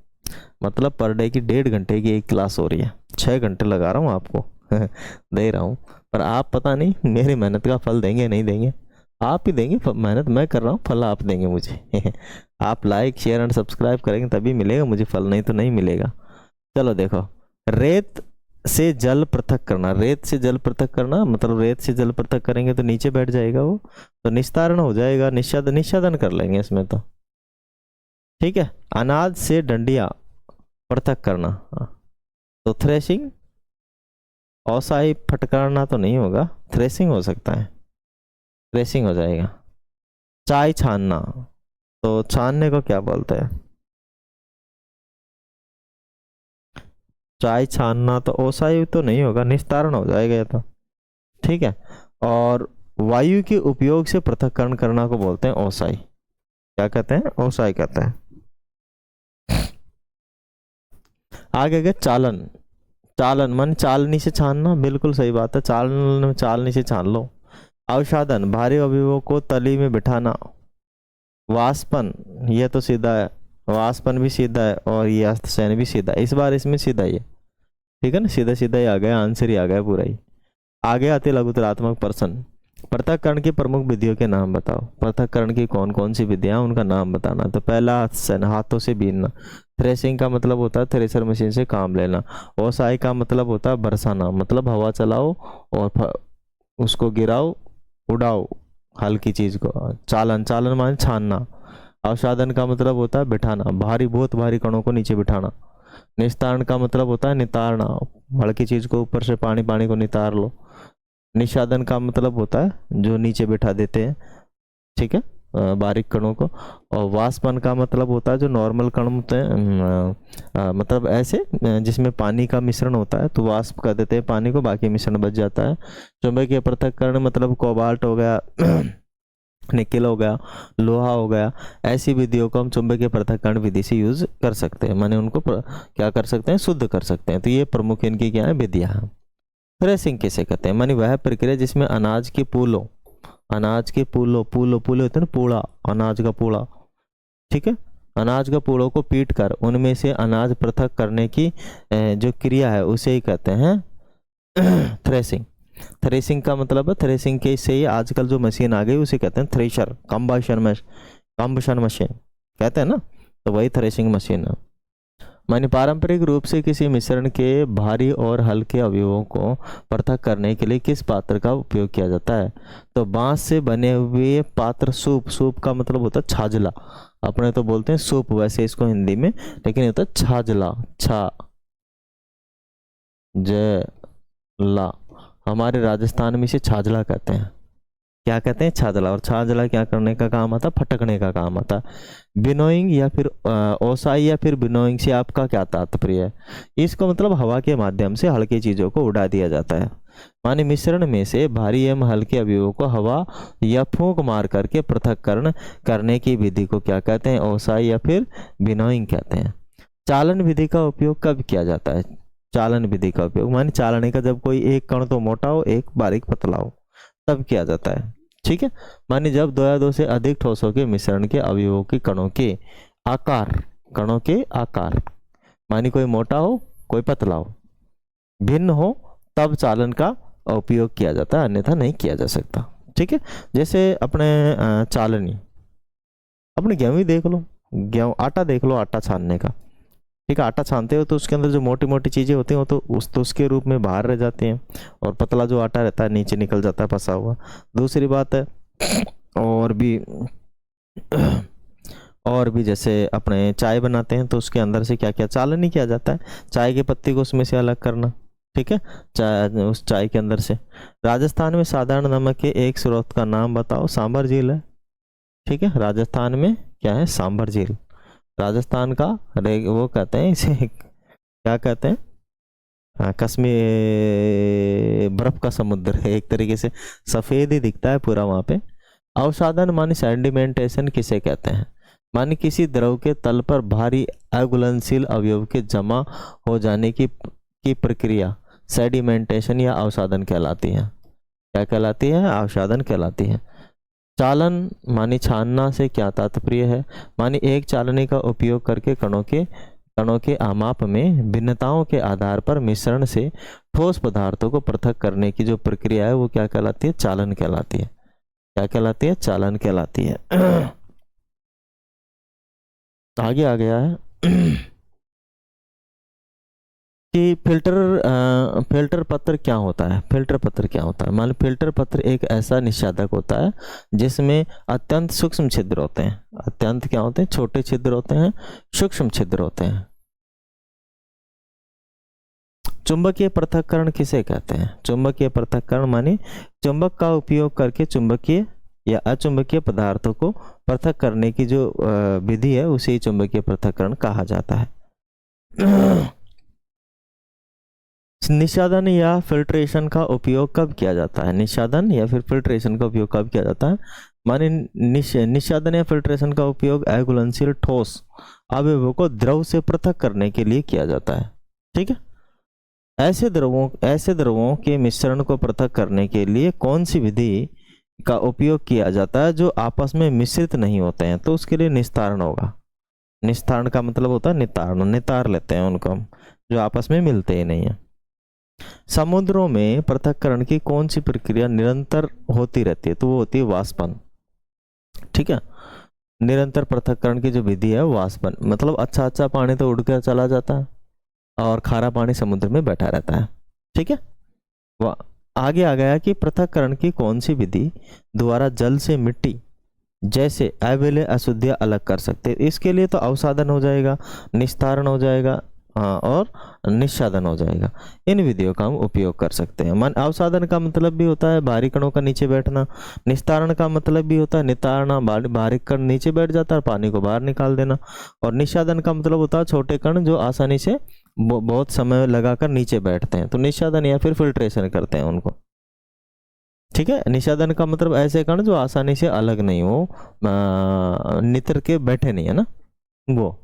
मतलब पर डे की 1.5 घंटे की एक क्लास हो रही है, 6 घंटे लगा रहा हूँ आपको। दे रहा हूँ, पर आप पता नहीं मेरी मेहनत का फल देंगे नहीं देंगे, आप ही देंगे। मेहनत मैं कर रहा हूँ, फल आप देंगे मुझे। आप लाइक शेयर एंड सब्सक्राइब करेंगे तभी मिलेगा मुझे फल, नहीं तो नहीं मिलेगा। चलो देखो, रेत से जल पृथक करना, रेत से जल पृथक करना मतलब रेत से जल पृथक करेंगे तो नीचे बैठ जाएगा वो, तो निस्तारण हो जाएगा, निषादन कर लेंगे इसमें तो, ठीक है। अनाज से डंडियां पृथक करना, तो थ्रेशिंग, औसाई फटकारना तो नहीं होगा, थ्रेसिंग हो सकता है, थ्रेसिंग हो जाएगा। चाय छानना, तो छानने को क्या बोलते हैं? चाय छानना तो ओसाई तो नहीं होगा, निस्तारण हो जाएगा ये तो, ठीक है। और वायु के उपयोग से पृथक्करण करना को बोलते हैं ओसाई। क्या कहते हैं? ओसाई कहते हैं। आगे गए चालन। चालन मन चालनी से छानना, बिल्कुल सही बात है, चालन चालनी से छान लो। अवसादन भारी अवयवों को तली में बिठाना। वाष्पन, ये तो सीधा है, वाष्पन भी सीधा है और ये अस्थशयन भी सीधा है, इस बार इसमें सीधा ही है, ठीक है ना, सीधा सीधा ही आ गया, आंसर ही आ गया पूरा ही। आगे आते लघुतरात्मक प्रश्न। पृथक्करण की प्रमुख विधियों के नाम बताओ। पृथक्करण की कौन कौन सी विधियां, उनका नाम बताना। तो पहला अस्थशयन, हाथों से बीनना। थ्रेसिंग का मतलब होता है थ्रेसर मशीन से काम लेना। ओसाई का मतलब होता है बरसाना, मतलब हवा चलाओ और उसको गिराओ, उड़ाओ हल्की चीज को। चालन, चालन माने छानना। अवसादन का मतलब होता है बिठाना, भारी बहुत भारी कणों को नीचे बिठाना। निस्तारण का मतलब होता है नितारना, हल्की चीज को ऊपर से पानी पानी को नितार लो। निषादन का मतलब होता है जो नीचे बिठा देते हैं, ठीक है, बारीक कणों को। और वाष्पन का मतलब होता है जो नॉर्मल कण होते हैं, मतलब ऐसे जिसमें पानी का मिश्रण होता है तो वाष्प कर देते हैं पानी को, बाकी मिश्रण बच जाता है। चुंबकीय पृथक्करण मतलब कोबाल्ट हो गया निकेल हो गया, लोहा हो गया, ऐसी विधियों को हम चुंबकीय पृथक्करण विधि से यूज कर सकते हैं, माने उनको क्या कर सकते हैं, शुद्ध कर सकते हैं। तो ये प्रमुख इनकी क्या है, विधियां हैं। थ्रेसिंग किसे कहते हैं, मानी वह प्रक्रिया जिसमें अनाज के पूलों, अनाज के पूलों, पूलों पूले होते हैं ना, पूड़ा, अनाज का पूड़ा, ठीक है, अनाज का पूड़ों को पीट कर उनमें से अनाज पृथक करने की जो क्रिया है उसे ही कहते हैं थ्रेसिंग। थ्रेसिंग का मतलब है, थ्रेसिंग के से ही आजकल जो मशीन आ गई उसे कहते हैं थ्रेशर, कंबशन मशीन कहते हैं ना, तो वही थ्रेसिंग मशीन है। मानी पारंपरिक रूप से किसी मिश्रण के भारी और हल्के अवयवों को पृथक करने के लिए किस पात्र का उपयोग किया जाता है। तो बांस से बने हुए पात्र, सूप, सूप का मतलब होता है छाजला, अपने तो बोलते हैं सूप वैसे इसको हिंदी में, लेकिन ये होता है छाजला, छा ला, हमारे राजस्थान में इसे छाजला कहते हैं। क्या कहते हैं, छाजला। और छाजला क्या करने का काम आता है, फटकने का काम आता है। बिनोइंग या फिर ओसाई या फिर बिनोइंग से आपका क्या तात्पर्य है, इसको मतलब हवा के माध्यम से हल्की चीजों को उड़ा दिया जाता है। माने मिश्रण में से भारी एवं हल्के अवयवों को हवा या फूंक मार करके पृथक्करण करने की विधि को क्या कहते हैं, ओसाई या फिर बिनोइंग कहते हैं। चालन विधि का उपयोग कब किया जाता है। चालन विधि का उपयोग माने चालने का, जब कोई एक कण तो मोटा हो एक बारीक पतला हो तब किया जाता है, ठीक है। माने जब दो या दो से अधिक ठोसों के मिश्रण के अवयवों के कणों के आकार, कणों के आकार, माने कोई मोटा हो कोई पतला हो, भिन्न हो, तब चालन का उपयोग किया जाता है, अन्यथा नहीं किया जा सकता, ठीक है। जैसे अपने चालनी, अपने गेहूं ही देख लो, गेहूं आटा देख लो, आटा छानने का, ठीक है, आटा छानते हो तो उसके अंदर जो मोटी मोटी चीजें होती हैं वो तो उसके रूप में बाहर रह जाती हैं, और पतला जो आटा रहता है नीचे निकल जाता है फंसा हुआ। दूसरी बात है, और भी और भी जैसे अपने चाय बनाते हैं तो उसके अंदर से क्या क्या चालन ही किया जाता है, चाय की पत्ती को उसमें से अलग करना, ठीक है, चाय, उस चाय के अंदर से। राजस्थान में साधारण नमक के एक स्रोत का नाम बताओ। सांभर झील है, ठीक है, राजस्थान में क्या है, सांभर झील। राजस्थान का वो कहते हैं इसे क्या कहते हैं, हाँ, कश्मीर बर्फ का समुद्र है एक तरीके से, सफेद ही दिखता है पूरा वहां पे। अवसादन माने सेडिमेंटेशन किसे कहते हैं, माने किसी द्रव के तल पर भारी अघुलनशील अवयव के जमा हो जाने की प्रक्रिया सेडिमेंटेशन या अवसादन कहलाती है। क्या कहलाती है, अवसादन कहलाती है। चालन मानी छानना से क्या तात्पर्य है, मानी एक चालनी का उपयोग करके कणों के आमाप में भिन्नताओं के आधार पर मिश्रण से ठोस पदार्थों को पृथक करने की जो प्रक्रिया है वो क्या कहलाती है, चालन कहलाती है। क्या कहलाती है, चालन कहलाती है। आगे आ गया है कि फिल्टर पत्र क्या होता है। फिल्टर पत्र क्या होता है, मान लो फिल्टर पत्र एक ऐसा निषादक होता है जिसमें अत्यंत सूक्ष्म छिद्र होते हैं, अत्यंत क्या होते हैं, छोटे छिद्र होते हैं, सूक्ष्म छिद्र होते हैं। चुंबकीय पृथक्करण किसे कहते हैं, चुंबकीय पृथक्करण माने चुंबक का उपयोग करके चुंबकीय या अचुंबकीय पदार्थों को पृथक करने की जो विधि है उसे चुंबकीय पृथक्करण कहा जाता है। निषादन या फिल्ट्रेशन का उपयोग कब किया जाता है? निषादन या फिर फिल्ट्रेशन का उपयोग कब किया जाता है? माने निषादन या फिल्ट्रेशन का उपयोग अघुलनशील ठोस अवयवों को द्रव से पृथक करने के लिए किया जाता है। ठीक है, ऐसे द्रवों के मिश्रण को पृथक करने के लिए कौन सी विधि का उपयोग किया जाता है जो आपस में मिश्रित नहीं होते हैं? तो उसके लिए निस्तारण होगा। निस्तारण का मतलब होता है नितारण, नितार लेते हैं उनको हम, जो आपस में मिलते ही नहीं है। समुद्रों में पृथक्करण की कौन सी प्रक्रिया निरंतर होती रहती है? तो वो होती है वाष्पन। ठीक है, निरंतर पृथक्करण की जो विधि है वाष्पन, मतलब अच्छा पानी तो उड़कर चला जाता है और खारा पानी समुद्र में बैठा रहता है। ठीक है, आगे आ गया कि पृथक्करण की कौन सी विधि द्वारा जल से मिट्टी जैसे अविलेय अशुद्धियां अलग कर सकते हैं? इसके लिए तो अवसादन हो जाएगा, निस्तारण हो जाएगा और निस्सादन हो जाएगा। इन विधियों का हम उपयोग कर सकते हैं। मन अवसादन का मतलब भी होता है भारी कणों का नीचे बैठना, निस्तारण का मतलब भी होता है नितारना, भारी कण नीचे बैठ जाता है पानी को बाहर निकाल देना, और निस्सादन का मतलब होता है छोटे कण जो आसानी से बहुत समय लगाकर नीचे बैठते हैं, तो निस्सादन या फिर फिल्ट्रेशन करते हैं उनको। ठीक है, निषादन का मतलब ऐसे कण जो आसानी से अलग नहीं हो, नितर के बैठे नहीं है ना वो।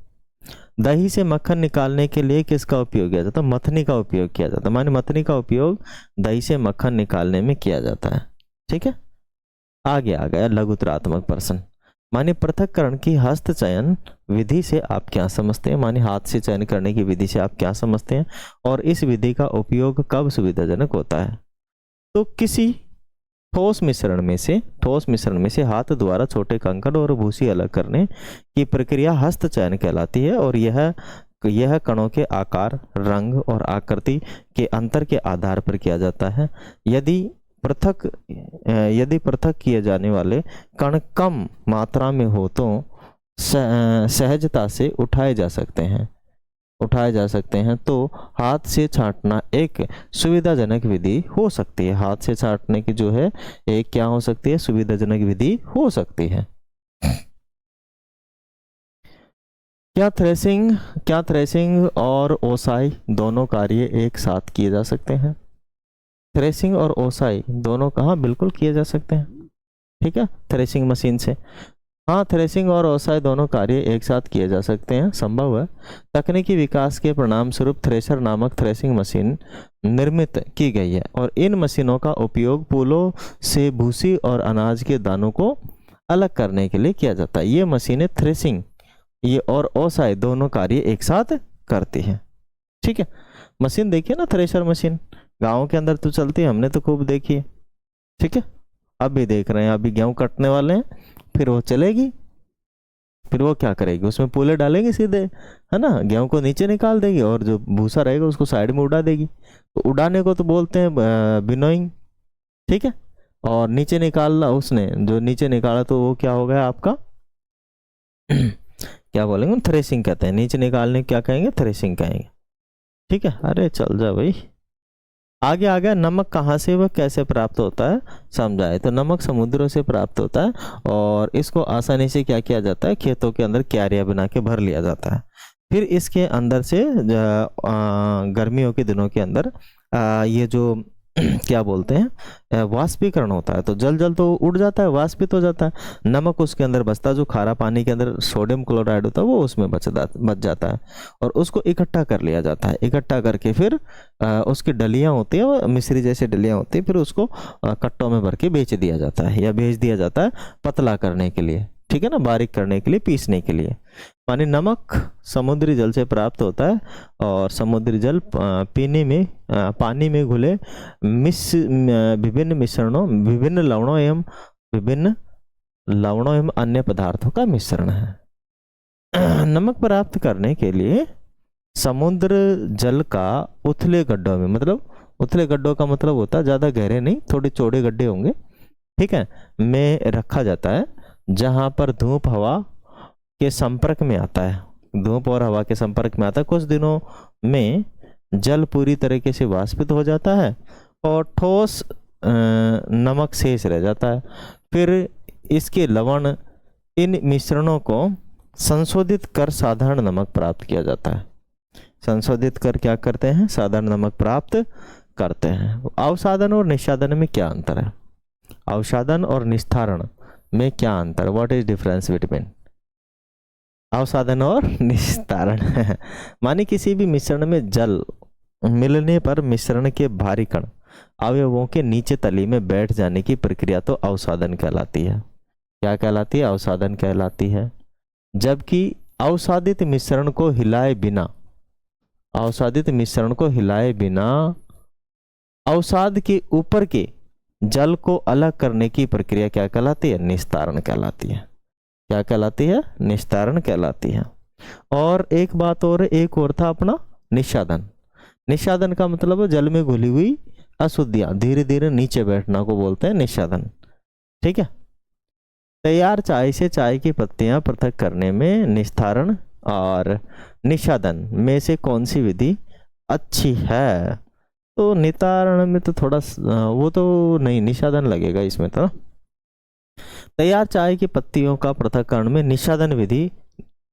दही से मक्खन निकालने के लिए किसका उपयोग किया जाता है? मथनी का उपयोग किया जाता है। माने मथनी का उपयोग दही से मक्खन निकालने में किया जाता है। ठीक है, आगे आ गया लघुतरात्मक प्रश्न। माने पृथक्करण की हस्त चयन विधि से आप क्या समझते हैं? माने हाथ से चयन करने की विधि से आप क्या समझते हैं, और इस विधि का उपयोग कब सुविधाजनक होता है? तो किसी ठोस मिश्रण में से हाथ द्वारा छोटे कंकड़ और भूसी अलग करने की प्रक्रिया हस्त चयन कहलाती है, और यह कणों के आकार, रंग और आकृति के अंतर के आधार पर किया जाता है। यदि पृथक किए जाने वाले कण कम मात्रा में हो तो सहजता से उठाए जा सकते हैं, तो हाथ से छांटना एक सुविधाजनक विधि हो सकती है। हाथ से छांटने की जो है एक क्या हो सकती है? सुविधाजनक विधि हो सकती है। क्या थ्रेसिंग और ओसाई दोनों कार्य एक साथ किए जा सकते हैं? थ्रेसिंग और ओसाई दोनों कहाँ बिल्कुल किए जा सकते हैं। ठीक है, थ्रेसिंग मशीन से, हाँ, थ्रेसिंग और ओसाई दोनों कार्य एक साथ किए जा सकते हैं, संभव है। तकनीकी विकास के परिणाम स्वरूप थ्रेशर नामक थ्रेसिंग मशीन निर्मित की गई है, और इन मशीनों का उपयोग पुलों से भूसी और अनाज के दानों को अलग करने के लिए किया जाता है। ये मशीनें थ्रेसिंग ये और ओसाई दोनों कार्य एक साथ करती हैं। ठीक है, मशीन देखिए ना, थ्रेशर मशीन गाँव के अंदर तो चलती है, हमने तो खूब देखी है। ठीक है, अभी देख रहे हैं, अभी गेहूँ कटने वाले हैं, फिर वो चलेगी, फिर वो क्या करेगी, उसमें पूले डालेंगे सीधे, है ना, गेहूं को नीचे निकाल देगी और जो भूसा रहेगा उसको साइड में उड़ा देगी। तो उड़ाने को तो बोलते हैं विनोइंग। ठीक है, और नीचे निकालना, उसने जो नीचे निकाला तो वो क्या हो गया आपका क्या बोलेंगे, थ्रेसिंग कहते हैं। नीचे निकालने क्या कहेंगे? थ्रेसिंग कहेंगे। ठीक है, अरे चल जा भाई। आगे आ गया नमक कहाँ से व कैसे प्राप्त होता है, समझाए। तो नमक समुद्रों से प्राप्त होता है, और इसको आसानी से क्या किया जाता है? खेतों के अंदर क्यारियां बना के भर लिया जाता है। फिर इसके अंदर से गर्मियों के दिनों के अंदर ये जो क्या बोलते हैं, वाष्पीकरण होता है, तो जल तो उड़ जाता है, वाष्पित हो जाता है, नमक उसके अंदर बचता है, जो खारा पानी के अंदर सोडियम क्लोराइड होता है वो उसमें बच जाता है, और उसको इकट्ठा कर लिया जाता है। इकट्ठा करके फिर उसकी डलियां होती हैं, मिश्री जैसी डलियां होती हैं, फिर उसको कट्टों में भर के बेच दिया जाता है या भेज दिया जाता है पतला करने के लिए। ठीक है ना, बारीक करने के लिए, पीसने के लिए। पानी नमक समुद्री जल से प्राप्त होता है, और समुद्री जल पीने में पानी में घुले विभिन्न मिश्रणों, विभिन्न लवणों एवं अन्य पदार्थों का मिश्रण है। नमक प्राप्त करने के लिए समुद्र जल का उथले गड्ढों में, मतलब उथले गड्ढों का मतलब होता है ज़्यादा गहरे नहीं, थोड़े चौड़े गड्ढे होंगे, ठीक है, में रखा जाता है, जहाँ पर धूप हवा के संपर्क में आता है। धूप और हवा के संपर्क में आता है। कुछ दिनों में जल पूरी तरीके से वाष्पित हो जाता है और ठोस नमक शेष रह जाता है। फिर इसके लवण इन मिश्रणों को संशोधित कर साधारण नमक प्राप्त किया जाता है। संशोधित कर क्या करते हैं, साधारण नमक प्राप्त करते हैं। अवसादन और निस्सादन में क्या अंतर है? अवसादन और निस्तारण में क्या अंतर, व्हाट इज डिफरेंस बिटवीन अवसादन और निस्तारण? माने किसी भी मिश्रण में जल मिलने पर मिश्रण के भारी कण अवयवों के नीचे तली में बैठ जाने की प्रक्रिया तो अवसादन कहलाती है। क्या कहलाती है? अवसादन कहलाती है। जबकि अवसादित मिश्रण को हिलाए बिना, अवसादित मिश्रण को हिलाए बिना अवसाद के ऊपर के जल को अलग करने की प्रक्रिया क्या कहलाती है? निस्तारण कहलाती है। क्या कहलाती है? निस्तारण कहलाती है। और एक बात और, एक और था अपना निस्सादन। निस्सादन का मतलब है जल में घुली हुई अशुद्धियां धीरे धीरे नीचे बैठना को बोलते हैं निस्सादन। ठीक है। तैयार चाय से चाय की पत्तियां पृथक करने में निस्तारण और निस्सादन में से कौन सी विधि अच्छी है? तो निस्तारण में तो थोड़ा वो तो नहीं, निस्सादन लगेगा इसमें तो। तैयार चाय की पत्तियों का पृथक्करण में निस्सादन विधि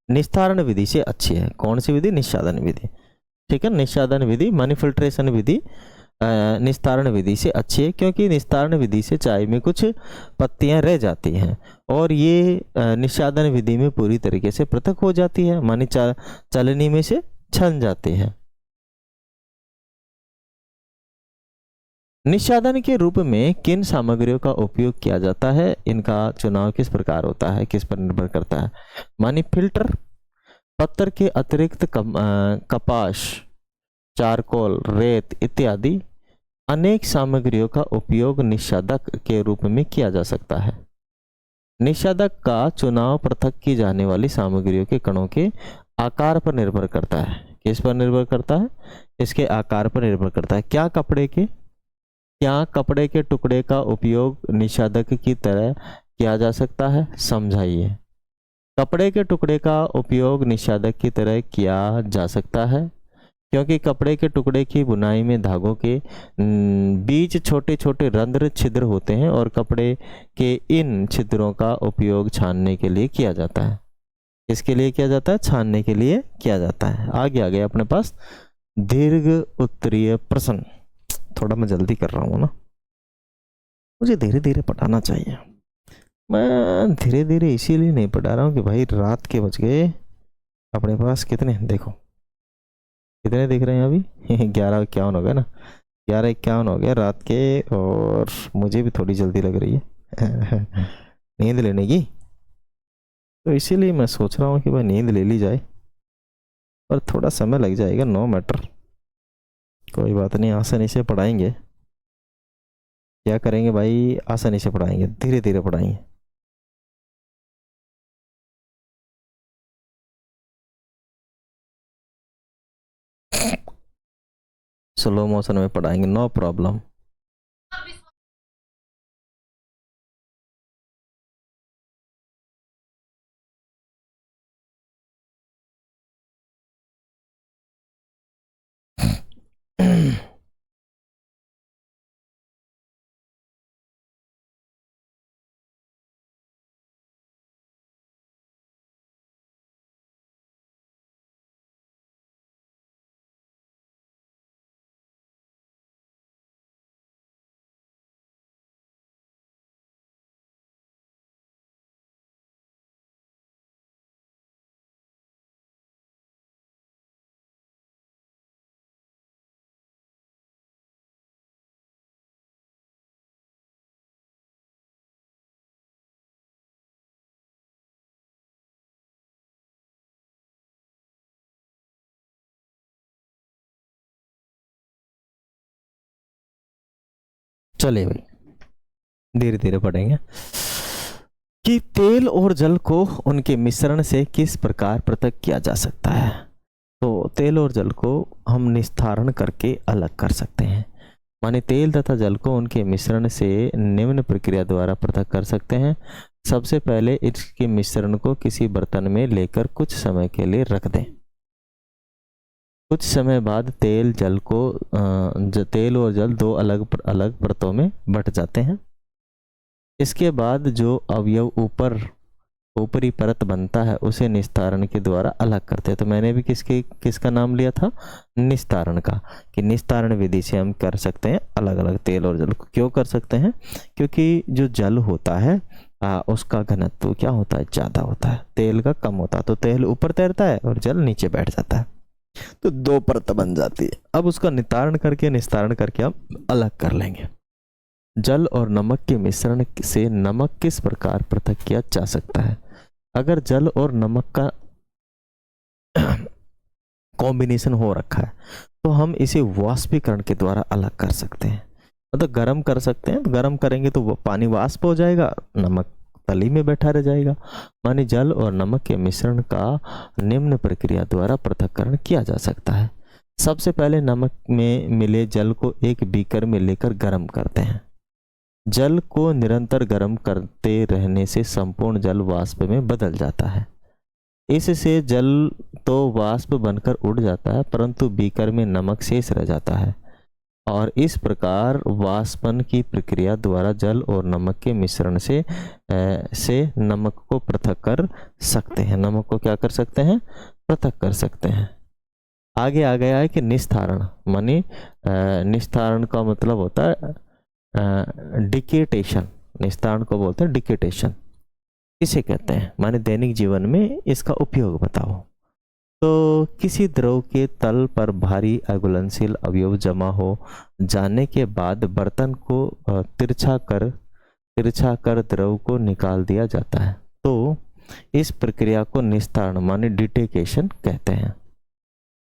निस्तारण विधि से अच्छी है। कौन सी विधि? निस्सादन विधि। ठीक है। निस्सादन विधि मानी फिल्ट्रेशन विधि निस्तारण विधि से अच्छी है, क्योंकि निस्तारण विधि से चाय में कुछ पत्तियां रह जाती हैं और ये निस्सादन विधि में पूरी तरीके से पृथक हो जाती है, मानी चलनी में से छन जाती है। निस्सादन के रूप में किन सामग्रियों का उपयोग किया जाता है? इनका चुनाव किस प्रकार होता है, किस पर निर्भर करता है? मानी फिल्टर, पत्थर के अतिरिक्त कपास, चारकोल, रेत इत्यादि अनेक सामग्रियों का उपयोग निस्सादक के रूप में किया जा सकता है। निस्सादक का चुनाव पृथक की जाने वाली सामग्रियों के कणों के आकार पर निर्भर करता है। किस पर निर्भर करता है? इसके आकार पर निर्भर करता है। क्या कपड़े के टुकड़े का उपयोग निस्सादक की तरह किया जा सकता है? समझाइए। कपड़े के टुकड़े का उपयोग निस्सादक की तरह किया जा सकता है, क्योंकि कपड़े के टुकड़े की बुनाई में धागों के बीच छोटे छोटे रंध्र छिद्र होते हैं और कपड़े के इन छिद्रों का उपयोग छानने के लिए किया जाता है। किसके लिए किया जाता है? छानने के लिए किया जाता है। आगे अपने पास दीर्घ उत्तरीय प्रश्न। थोड़ा मैं जल्दी कर रहा हूँ ना, मुझे धीरे धीरे पढ़ाना चाहिए। मैं धीरे धीरे इसीलिए नहीं पढ़ा रहा हूँ कि भाई रात के बज गए अपने पास कितने, देखो कितने दिख रहे हैं अभी? 11:51 हो गया ना, 11:51 हो गया रात के, और मुझे भी थोड़ी जल्दी लग रही है नींद लेने की। तो इसीलिए मैं सोच रहा हूँ कि भाई नींद ले ली जाए, पर थोड़ा समय लग जाएगा, नो मैटर, कोई बात नहीं, आसानी से पढ़ाएंगे। क्या करेंगे भाई? आसानी से पढ़ाएंगे, धीरे धीरे पढ़ाएंगे। स्लो मोशन में पढ़ाएंगे, नो प्रॉब्लम। चलिए भाई धीरे धीरे पढ़ेंगे कि तेल और जल को उनके मिश्रण से किस प्रकार पृथक किया जा सकता है। तो तेल और जल को हम निस्तारण करके अलग कर सकते हैं, माने तेल तथा जल को उनके मिश्रण से निम्न प्रक्रिया द्वारा पृथक कर सकते हैं। सबसे पहले इसके मिश्रण को किसी बर्तन में लेकर कुछ समय के लिए रख दें। कुछ समय बाद तेल और जल दो अलग अलग परतों में बट जाते हैं। इसके बाद जो अवयव ऊपर ऊपरी परत बनता है उसे निस्तारण के द्वारा अलग करते हैं। तो मैंने भी किसका नाम लिया था, निस्तारण का, कि निस्तारण विधि से हम कर सकते हैं अलग अलग तेल और जल को। क्यों कर सकते हैं, क्योंकि जो जल होता है उसका घनत्व क्या होता है, ज़्यादा होता है, तेल का कम होता है। तो तेल ऊपर तैरता है और जल नीचे बैठ जाता है, तो दो परत बन जाती है। अब उसका निस्तारण करके हम अलग कर लेंगे। जल और नमक के मिश्रण से नमक किस प्रकार पृथक किया जा सकता है। अगर जल और नमक का कॉम्बिनेशन हो रखा है तो हम इसे वाष्पीकरण के द्वारा अलग कर सकते हैं, मतलब गर्म कर सकते हैं। तो गर्म करेंगे तो वो पानी वाष्प हो जाएगा, नमक तली में बैठा रह जाएगा। माने जल और नमक के मिश्रण का निम्न प्रक्रिया द्वारा पृथक्करण किया जा सकता है। सबसे पहले नमक में मिले जल को एक बीकर में लेकर गर्म करते हैं। जल को निरंतर गर्म करते रहने से संपूर्ण जल वाष्प में बदल जाता है। इससे जल तो वाष्प बनकर उड़ जाता है, परंतु बीकर में नमक शेष रह जाता है, और इस प्रकार वाष्पन की प्रक्रिया द्वारा जल और नमक के मिश्रण से नमक को पृथक कर सकते हैं। नमक को क्या कर सकते हैं, पृथक कर सकते हैं। आगे आ गया है कि निस्तारण, माने निस्तारण का मतलब होता है डिकेटेशन। निस्तारण को बोलते हैं डिकेटेशन। इसे कहते हैं, माने दैनिक जीवन में इसका उपयोग बताओ। तो किसी द्रव के तल पर भारी अघुलनशील अवयव जमा हो जाने के बाद बर्तन को तिरछा कर द्रव को निकाल दिया जाता है, तो इस प्रक्रिया को निस्तारण माने डिटेकेशन कहते हैं।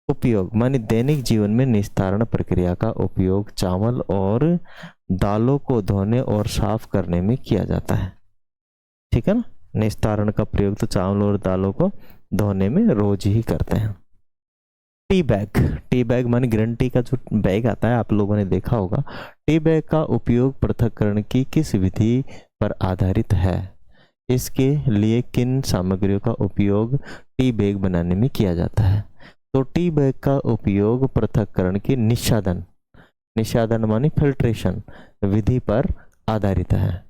उपयोग माने दैनिक जीवन में निस्तारण प्रक्रिया का उपयोग चावल और दालों को धोने और साफ करने में किया जाता है। ठीक है ना, निस्तारण का प्रयोग तो चावल और दालों को धोने में रोज ही करते हैं। टी बैग माने ग्रीन टी का जो बैग आता है, आप लोगों ने देखा होगा। टी बैग का उपयोग पृथक्करण की किस विधि पर आधारित है। इसके लिए किन सामग्रियों का उपयोग टी बैग बनाने में किया जाता है। तो टी बैग का उपयोग पृथक्करण की निषादन माने फिल्ट्रेशन विधि पर आधारित है।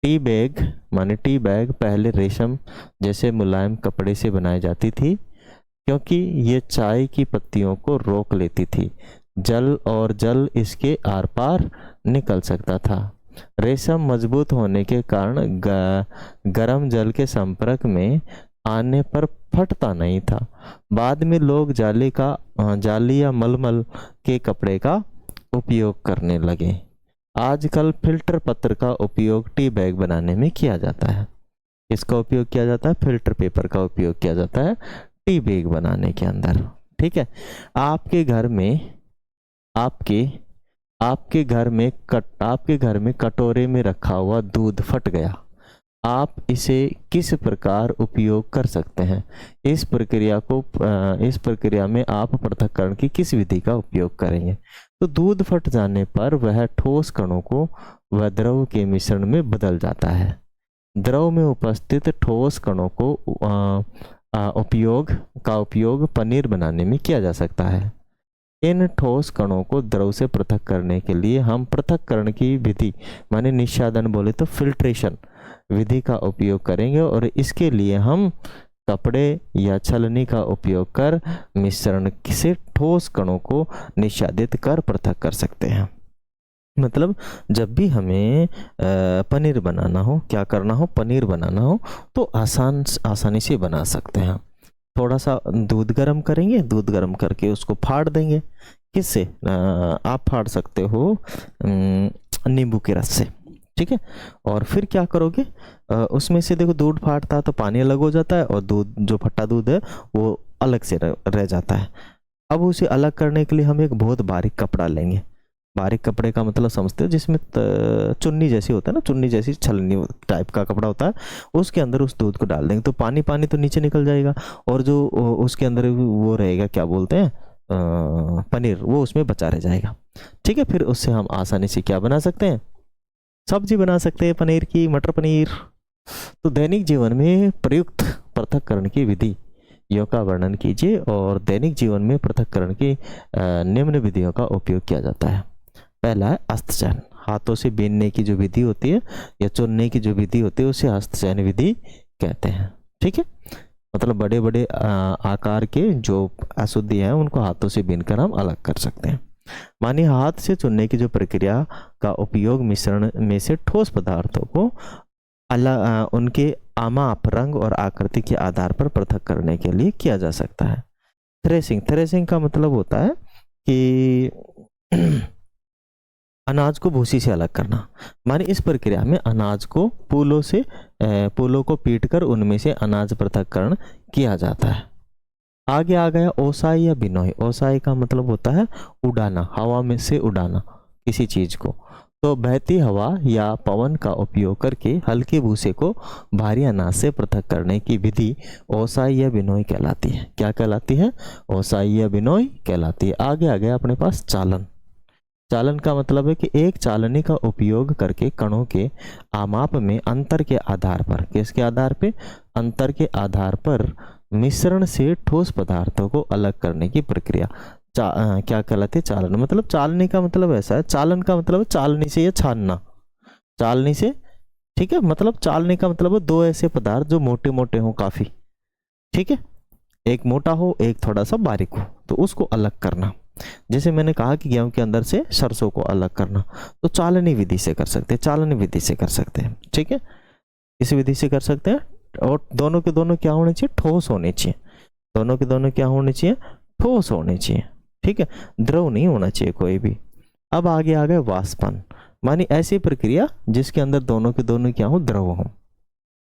टी बैग पहले रेशम जैसे मुलायम कपड़े से बनाई जाती थी, क्योंकि ये चाय की पत्तियों को रोक लेती थी। जल इसके आर पार निकल सकता था। रेशम मजबूत होने के कारण गर्म जल के संपर्क में आने पर फटता नहीं था। बाद में लोग जाली या मलमल के कपड़े का उपयोग करने लगे। आजकल फिल्टर पत्र का उपयोग टी बैग बनाने में किया जाता है। इसका उपयोग किया जाता है, फिल्टर पेपर का उपयोग किया जाता है टी बैग बनाने के अंदर। ठीक है, आपके घर में कटोरे में रखा हुआ दूध फट गया, आप इसे किस प्रकार उपयोग कर सकते हैं। इस प्रक्रिया में आप पृथक्करण की किस विधि का उपयोग करेंगे। तो दूध फट जाने पर वह ठोस कणों को वह द्रव के मिश्रण में बदल जाता है। द्रव में उपस्थित ठोस कणों को उपयोग पनीर बनाने में किया जा सकता है। इन ठोस कणों को द्रव से पृथक करने के लिए हम पृथक्करण की विधि माने निषादन बोले तो फिल्ट्रेशन विधि का उपयोग करेंगे, और इसके लिए हम कपड़े या छलनी का उपयोग कर मिश्रण से ठोस कणों को निषादित कर पृथक कर सकते हैं। मतलब जब भी हमें पनीर बनाना हो, क्या करना हो, पनीर बनाना हो, तो आसानी से बना सकते हैं। थोड़ा सा दूध गर्म करेंगे, दूध गर्म करके उसको फाड़ देंगे। किससे आप फाड़ सकते हो, नींबू के रस से। ठीक है, और फिर क्या करोगे, उसमें से देखो दूध फाटता है तो पानी अलग हो जाता है, और दूध जो फटा दूध है वो अलग से रह जाता है। अब उसे अलग करने के लिए हम एक बहुत बारीक कपड़ा लेंगे। बारीक कपड़े का मतलब समझते हो, जिसमें चुन्नी जैसी होता है ना, चुन्नी जैसी छलनी टाइप का कपड़ा होता है। उसके अंदर उस दूध को डाल देंगे तो पानी तो नीचे निकल जाएगा, और जो उसके अंदर वो रहेगा, क्या बोलते हैं, पनीर, वो उसमें बचा रह जाएगा। ठीक है, फिर उससे हम आसानी से क्या बना सकते हैं, सब्जी बना सकते हैं पनीर की, मटर पनीर। तो दैनिक जीवन में प्रयुक्त पृथक्करण की विधि का वर्णन कीजिए, और दैनिक जीवन में पृथक्करण की निम्न विधियों का उपयोग किया जाता है। पहला है हस्तचयन। हाथों से बीनने की जो विधि होती है या चुनने की जो विधि होती है उसे हस्तचयन विधि कहते हैं। ठीक है, मतलब बड़े बड़े आकार के जो अशुद्धि हैं उनको हाथों से बीनकर हम अलग कर सकते हैं। मानिए हाथ से चुनने की जो प्रक्रिया का उपयोग मिश्रण में से ठोस पदार्थों को अलग उनके आमाप, रंग और आकृति के आधार पर पृथक करने के लिए किया जा सकता है। थ्रेसिंग, थ्रेसिंग का मतलब होता है कि अनाज को भूसी से अलग करना। माने इस प्रक्रिया में अनाज को पूलों को पीटकर उनमें से अनाज पृथक्करण किया जाता है। आगे आ गया ओसाई या बिनोई। ओसाई का मतलब होता है उड़ाना, हवा में से उड़ाना किसी चीज को। तो बहती हवा या पवन का उपयोग करके हल्के भूसे को भारी अनाज से पृथक करने की विधि ओसाई या बिनोई कहलाती है। क्या कहलाती है? ओसाई या बिनोई कहलाती है। आगे आ गया अपने पास चालन। चालन का मतलब है कि एक चालनी का उपयोग करके कणों के आमाप में अंतर के आधार पर, किसके आधार पे? अंतर के आधार पर मिश्रण से ठोस पदार्थों को अलग करने की प्रक्रिया क्या कहलाती है? चालन। मतलब चालनी का मतलब ऐसा है, चालन का मतलब चालनी से या छानना, चालनी से, ठीक है। मतलब चालनी का मतलब है दो ऐसे पदार्थ जो मोटे मोटे हों काफी, ठीक है, एक मोटा हो एक थोड़ा सा बारीक हो, तो उसको अलग करना। जैसे मैंने कहा कि गेहूं के अंदर से सरसों को अलग करना, तो चालनी विधि से कर सकते हैं, चालनी विधि से कर सकते हैं, ठीक है, इस विधि से कर सकते हैं। और दोनों के दोनों क्या होने चाहिए? ठोस होने चाहिए। दोनों के दोनों क्या होने चाहिए? ठोस होने चाहिए, ठीक है, द्रव नहीं होना चाहिए कोई भी। अब आगे आ गए वाष्पन, मानी ऐसी प्रक्रिया जिसके अंदर दोनों के दोनों क्या हो? द्रव हो,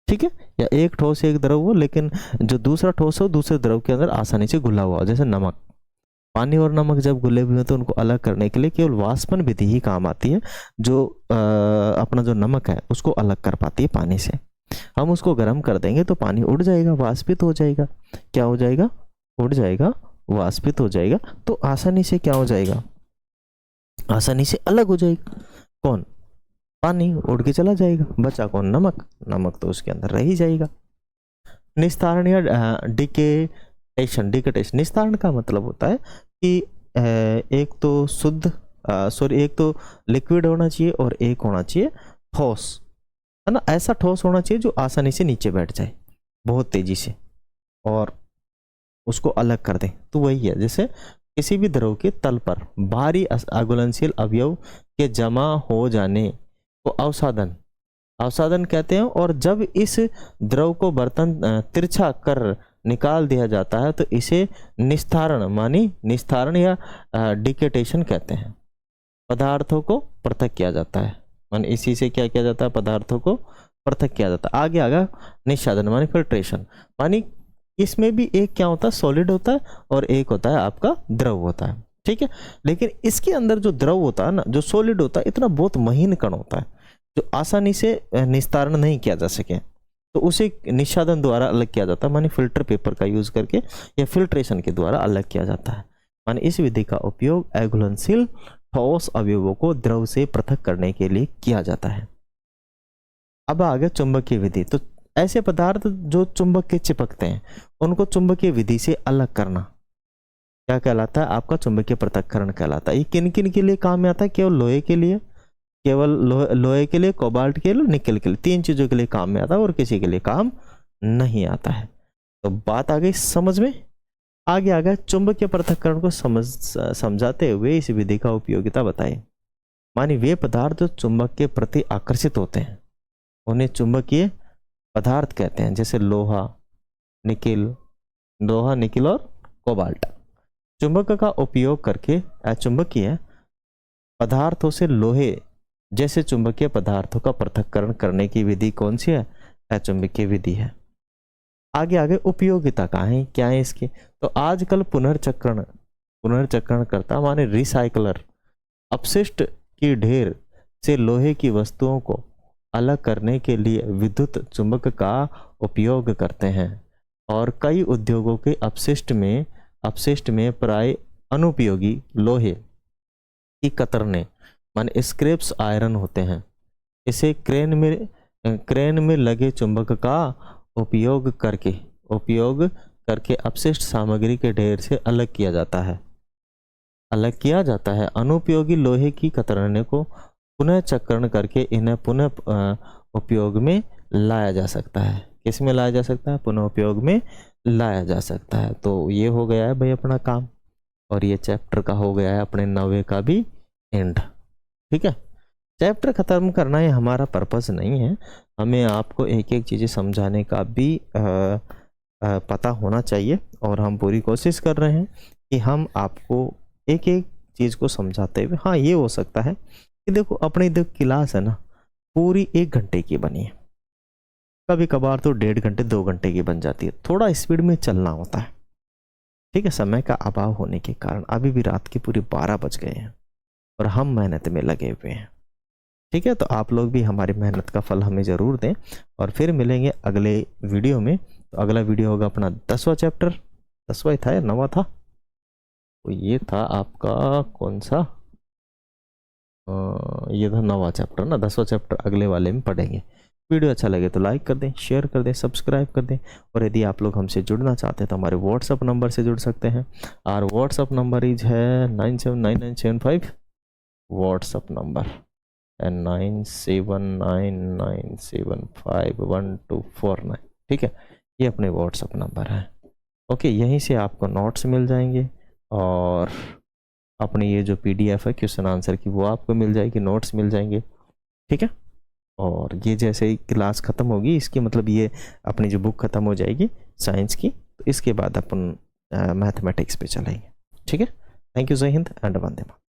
ठीक है, या एक ठोस एक द्रव हो, लेकिन जो दूसरा ठोस हो दूसरे द्रव के अंदर आसानी से घुला हुआ हो। जैसे नमक, पानी और नमक जब घुले हुए हो तो उनको अलग करने के लिए केवल वाष्पन विधि ही काम आती है, जो अपना जो नमक है उसको अलग कर पाती है पानी से। हम उसको गर्म कर देंगे तो पानी उड़ जाएगा, वाष्पित हो जाएगा। क्या हो जाएगा? उड़ जाएगा, वाष्पित हो जाएगा, तो आसानी से क्या हो जाएगा? आसानी से अलग हो जाएगा। कौन? पानी उड़ के चला जाएगा, बचा कौन? नमक। नमक तो उसके अंदर रह ही जाएगा। निस्तारण या डिकेटेशन। डिकेटेशन, निस्तारण का मतलब होता है कि एक तो शुद्ध एक तो लिक्विड होना चाहिए और एक होना चाहिए ठोस, है ना। ऐसा ठोस होना चाहिए जो आसानी से नीचे बैठ जाए बहुत तेजी से और उसको अलग कर दे। तो वही है, जैसे किसी भी द्रव के तल पर भारी अघुलनशील अवयव के जमा हो जाने को अवसादन, अवसादन कहते हैं। और जब इस द्रव को बर्तन तिरछा कर निकाल दिया जाता है तो इसे निस्तारण, मानी निस्तारण या डिकेटेशन कहते हैं। पदार्थों को पृथक किया जाता है, मानी इसी से क्या किया जाता है? पदार्थों को पृथक किया जाता है। आगे आगा निष्पादन, मानी फिल्ट्रेशन, मानी इसमें भी एक क्या होता है? सॉलिड होता है और एक होता है आपका द्रव होता है, ठीक है। लेकिन इसके अंदर जो द्रव होता है ना, जो सॉलिड होता है, इतना बहुत महीन कण होता है जो आसानी से निस्तारण नहीं किया जा सके, तो उसे निष्पादन द्वारा अलग किया जाता है, मानी फिल्टर पेपर का यूज करके या फिल्ट्रेशन के द्वारा अलग किया जाता है। मानी इस विधि का उपयोग अघुलनशील ठोस अवयवों को द्रव से पृथक करने के लिए किया जाता है। अब आ गया चुंबकीय विधि। तो ऐसे पदार्थ जो चुंबक के चिपकते हैं उनको चुंबकीय विधि से अलग करना क्या कहलाता है? आपका चुंबकीय पृथक्करण कहलाता है। ये किन किन के लिए काम में आता है? केवल लोहे के लिए, केवल लोहे के लिए, कोबाल्ट के लिए, निकल के लिए, तीन चीजों के लिए काम में आता है और किसी के लिए काम नहीं आता है। तो बात आ गई समझ में। आगे आ गया चुंबकीय पृथक्करण को समझाते हुए इस विधि का उपयोगिता बताइए। मानी वे पदार्थ जो चुंबक के प्रति आकर्षित होते हैं उन्हें चुंबकीय पदार्थ कहते हैं, जैसे लोहा, निकिल और कोबाल्ट। चुंबक का उपयोग करके अचुंबकीय पदार्थों से लोहे जैसे चुंबकीय पदार्थों का पृथक्करण करने की विधि कौन सी है? अचुंबकीय विधि है। आगे उपयोगिता कहाँ है, क्या है इसकी? तो आजकल पुनर्चक्रण करता माने रिसाइकलर अपशिष्ट की ढेर से लोहे की वस्तुओं को अलग करने के लिए विद्युत चुंबक का उपयोग करते हैं। और कई उद्योगों के अपशिष्ट में प्राय अनुपयोगी लोहे की कतरने माने स्क्रैप्स आयरन होते हैं। इसे क्रेन में लगे चुंबक का उपयोग करके अपशिष्ट सामग्री के ढेर से अलग किया जाता है। अनुपयोगी लोहे की कतरने को पुनः चक्रण करके इन्हें पुनः उपयोग में लाया जा सकता है। किस में लाया जा सकता है, पुनः उपयोग में लाया जा सकता है। तो ये हो गया है भाई अपना काम, और ये चैप्टर का हो गया है अपने 9वें का भी एंड। ठीक है, चैप्टर ख़त्म करना ये हमारा पर्पस नहीं है, हमें आपको एक एक चीज़ें समझाने का भी पता होना चाहिए, और हम पूरी कोशिश कर रहे हैं कि हम आपको एक एक चीज़ को समझाते हुए, हाँ ये हो सकता है कि देखो अपनी जो क्लास है ना पूरी 1 घंटे की बनी है, कभी कभार तो 1.5 घंटे 2 घंटे की बन जाती है, थोड़ा स्पीड में चलना होता है। ठीक है, समय का अभाव होने के कारण अभी भी रात के पूरे 12 बज गए हैं और हम मेहनत में लगे हुए हैं। ठीक है, तो आप लोग भी हमारी मेहनत का फल हमें ज़रूर दें, और फिर मिलेंगे अगले वीडियो में। तो अगला वीडियो होगा अपना 10वां चैप्टर, 10वां ही था या 9वां था, तो ये था आपका कौन सा, ये था 9वां चैप्टर ना। 10वां चैप्टर अगले वाले में पढ़ेंगे। वीडियो अच्छा लगे तो लाइक कर दें, शेयर कर दें, सब्सक्राइब कर दें, और यदि आप लोग हमसे जुड़ना चाहते हैं तो हमारे व्हाट्सअप नंबर से जुड़ सकते हैं। और व्हाट्सअप नंबर इज है 979975, व्हाट्सअप नंबर 9799751249। ठीक है, ये अपने व्हाट्सअप नंबर है। ओके, यहीं से आपको नोट्स मिल जाएंगे, और अपनी ये जो PDF है क्वेश्चन आंसर की वो आपको मिल जाएगी, नोट्स मिल जाएंगे। ठीक है, और ये जैसे ही क्लास ख़त्म होगी, इसकी मतलब ये अपनी जो बुक ख़त्म हो जाएगी साइंस की, तो इसके बाद अपन मैथमेटिक्स पे चलेंगे। ठीक है, थैंक यू, जय हिंद एंड वंदे मातरम।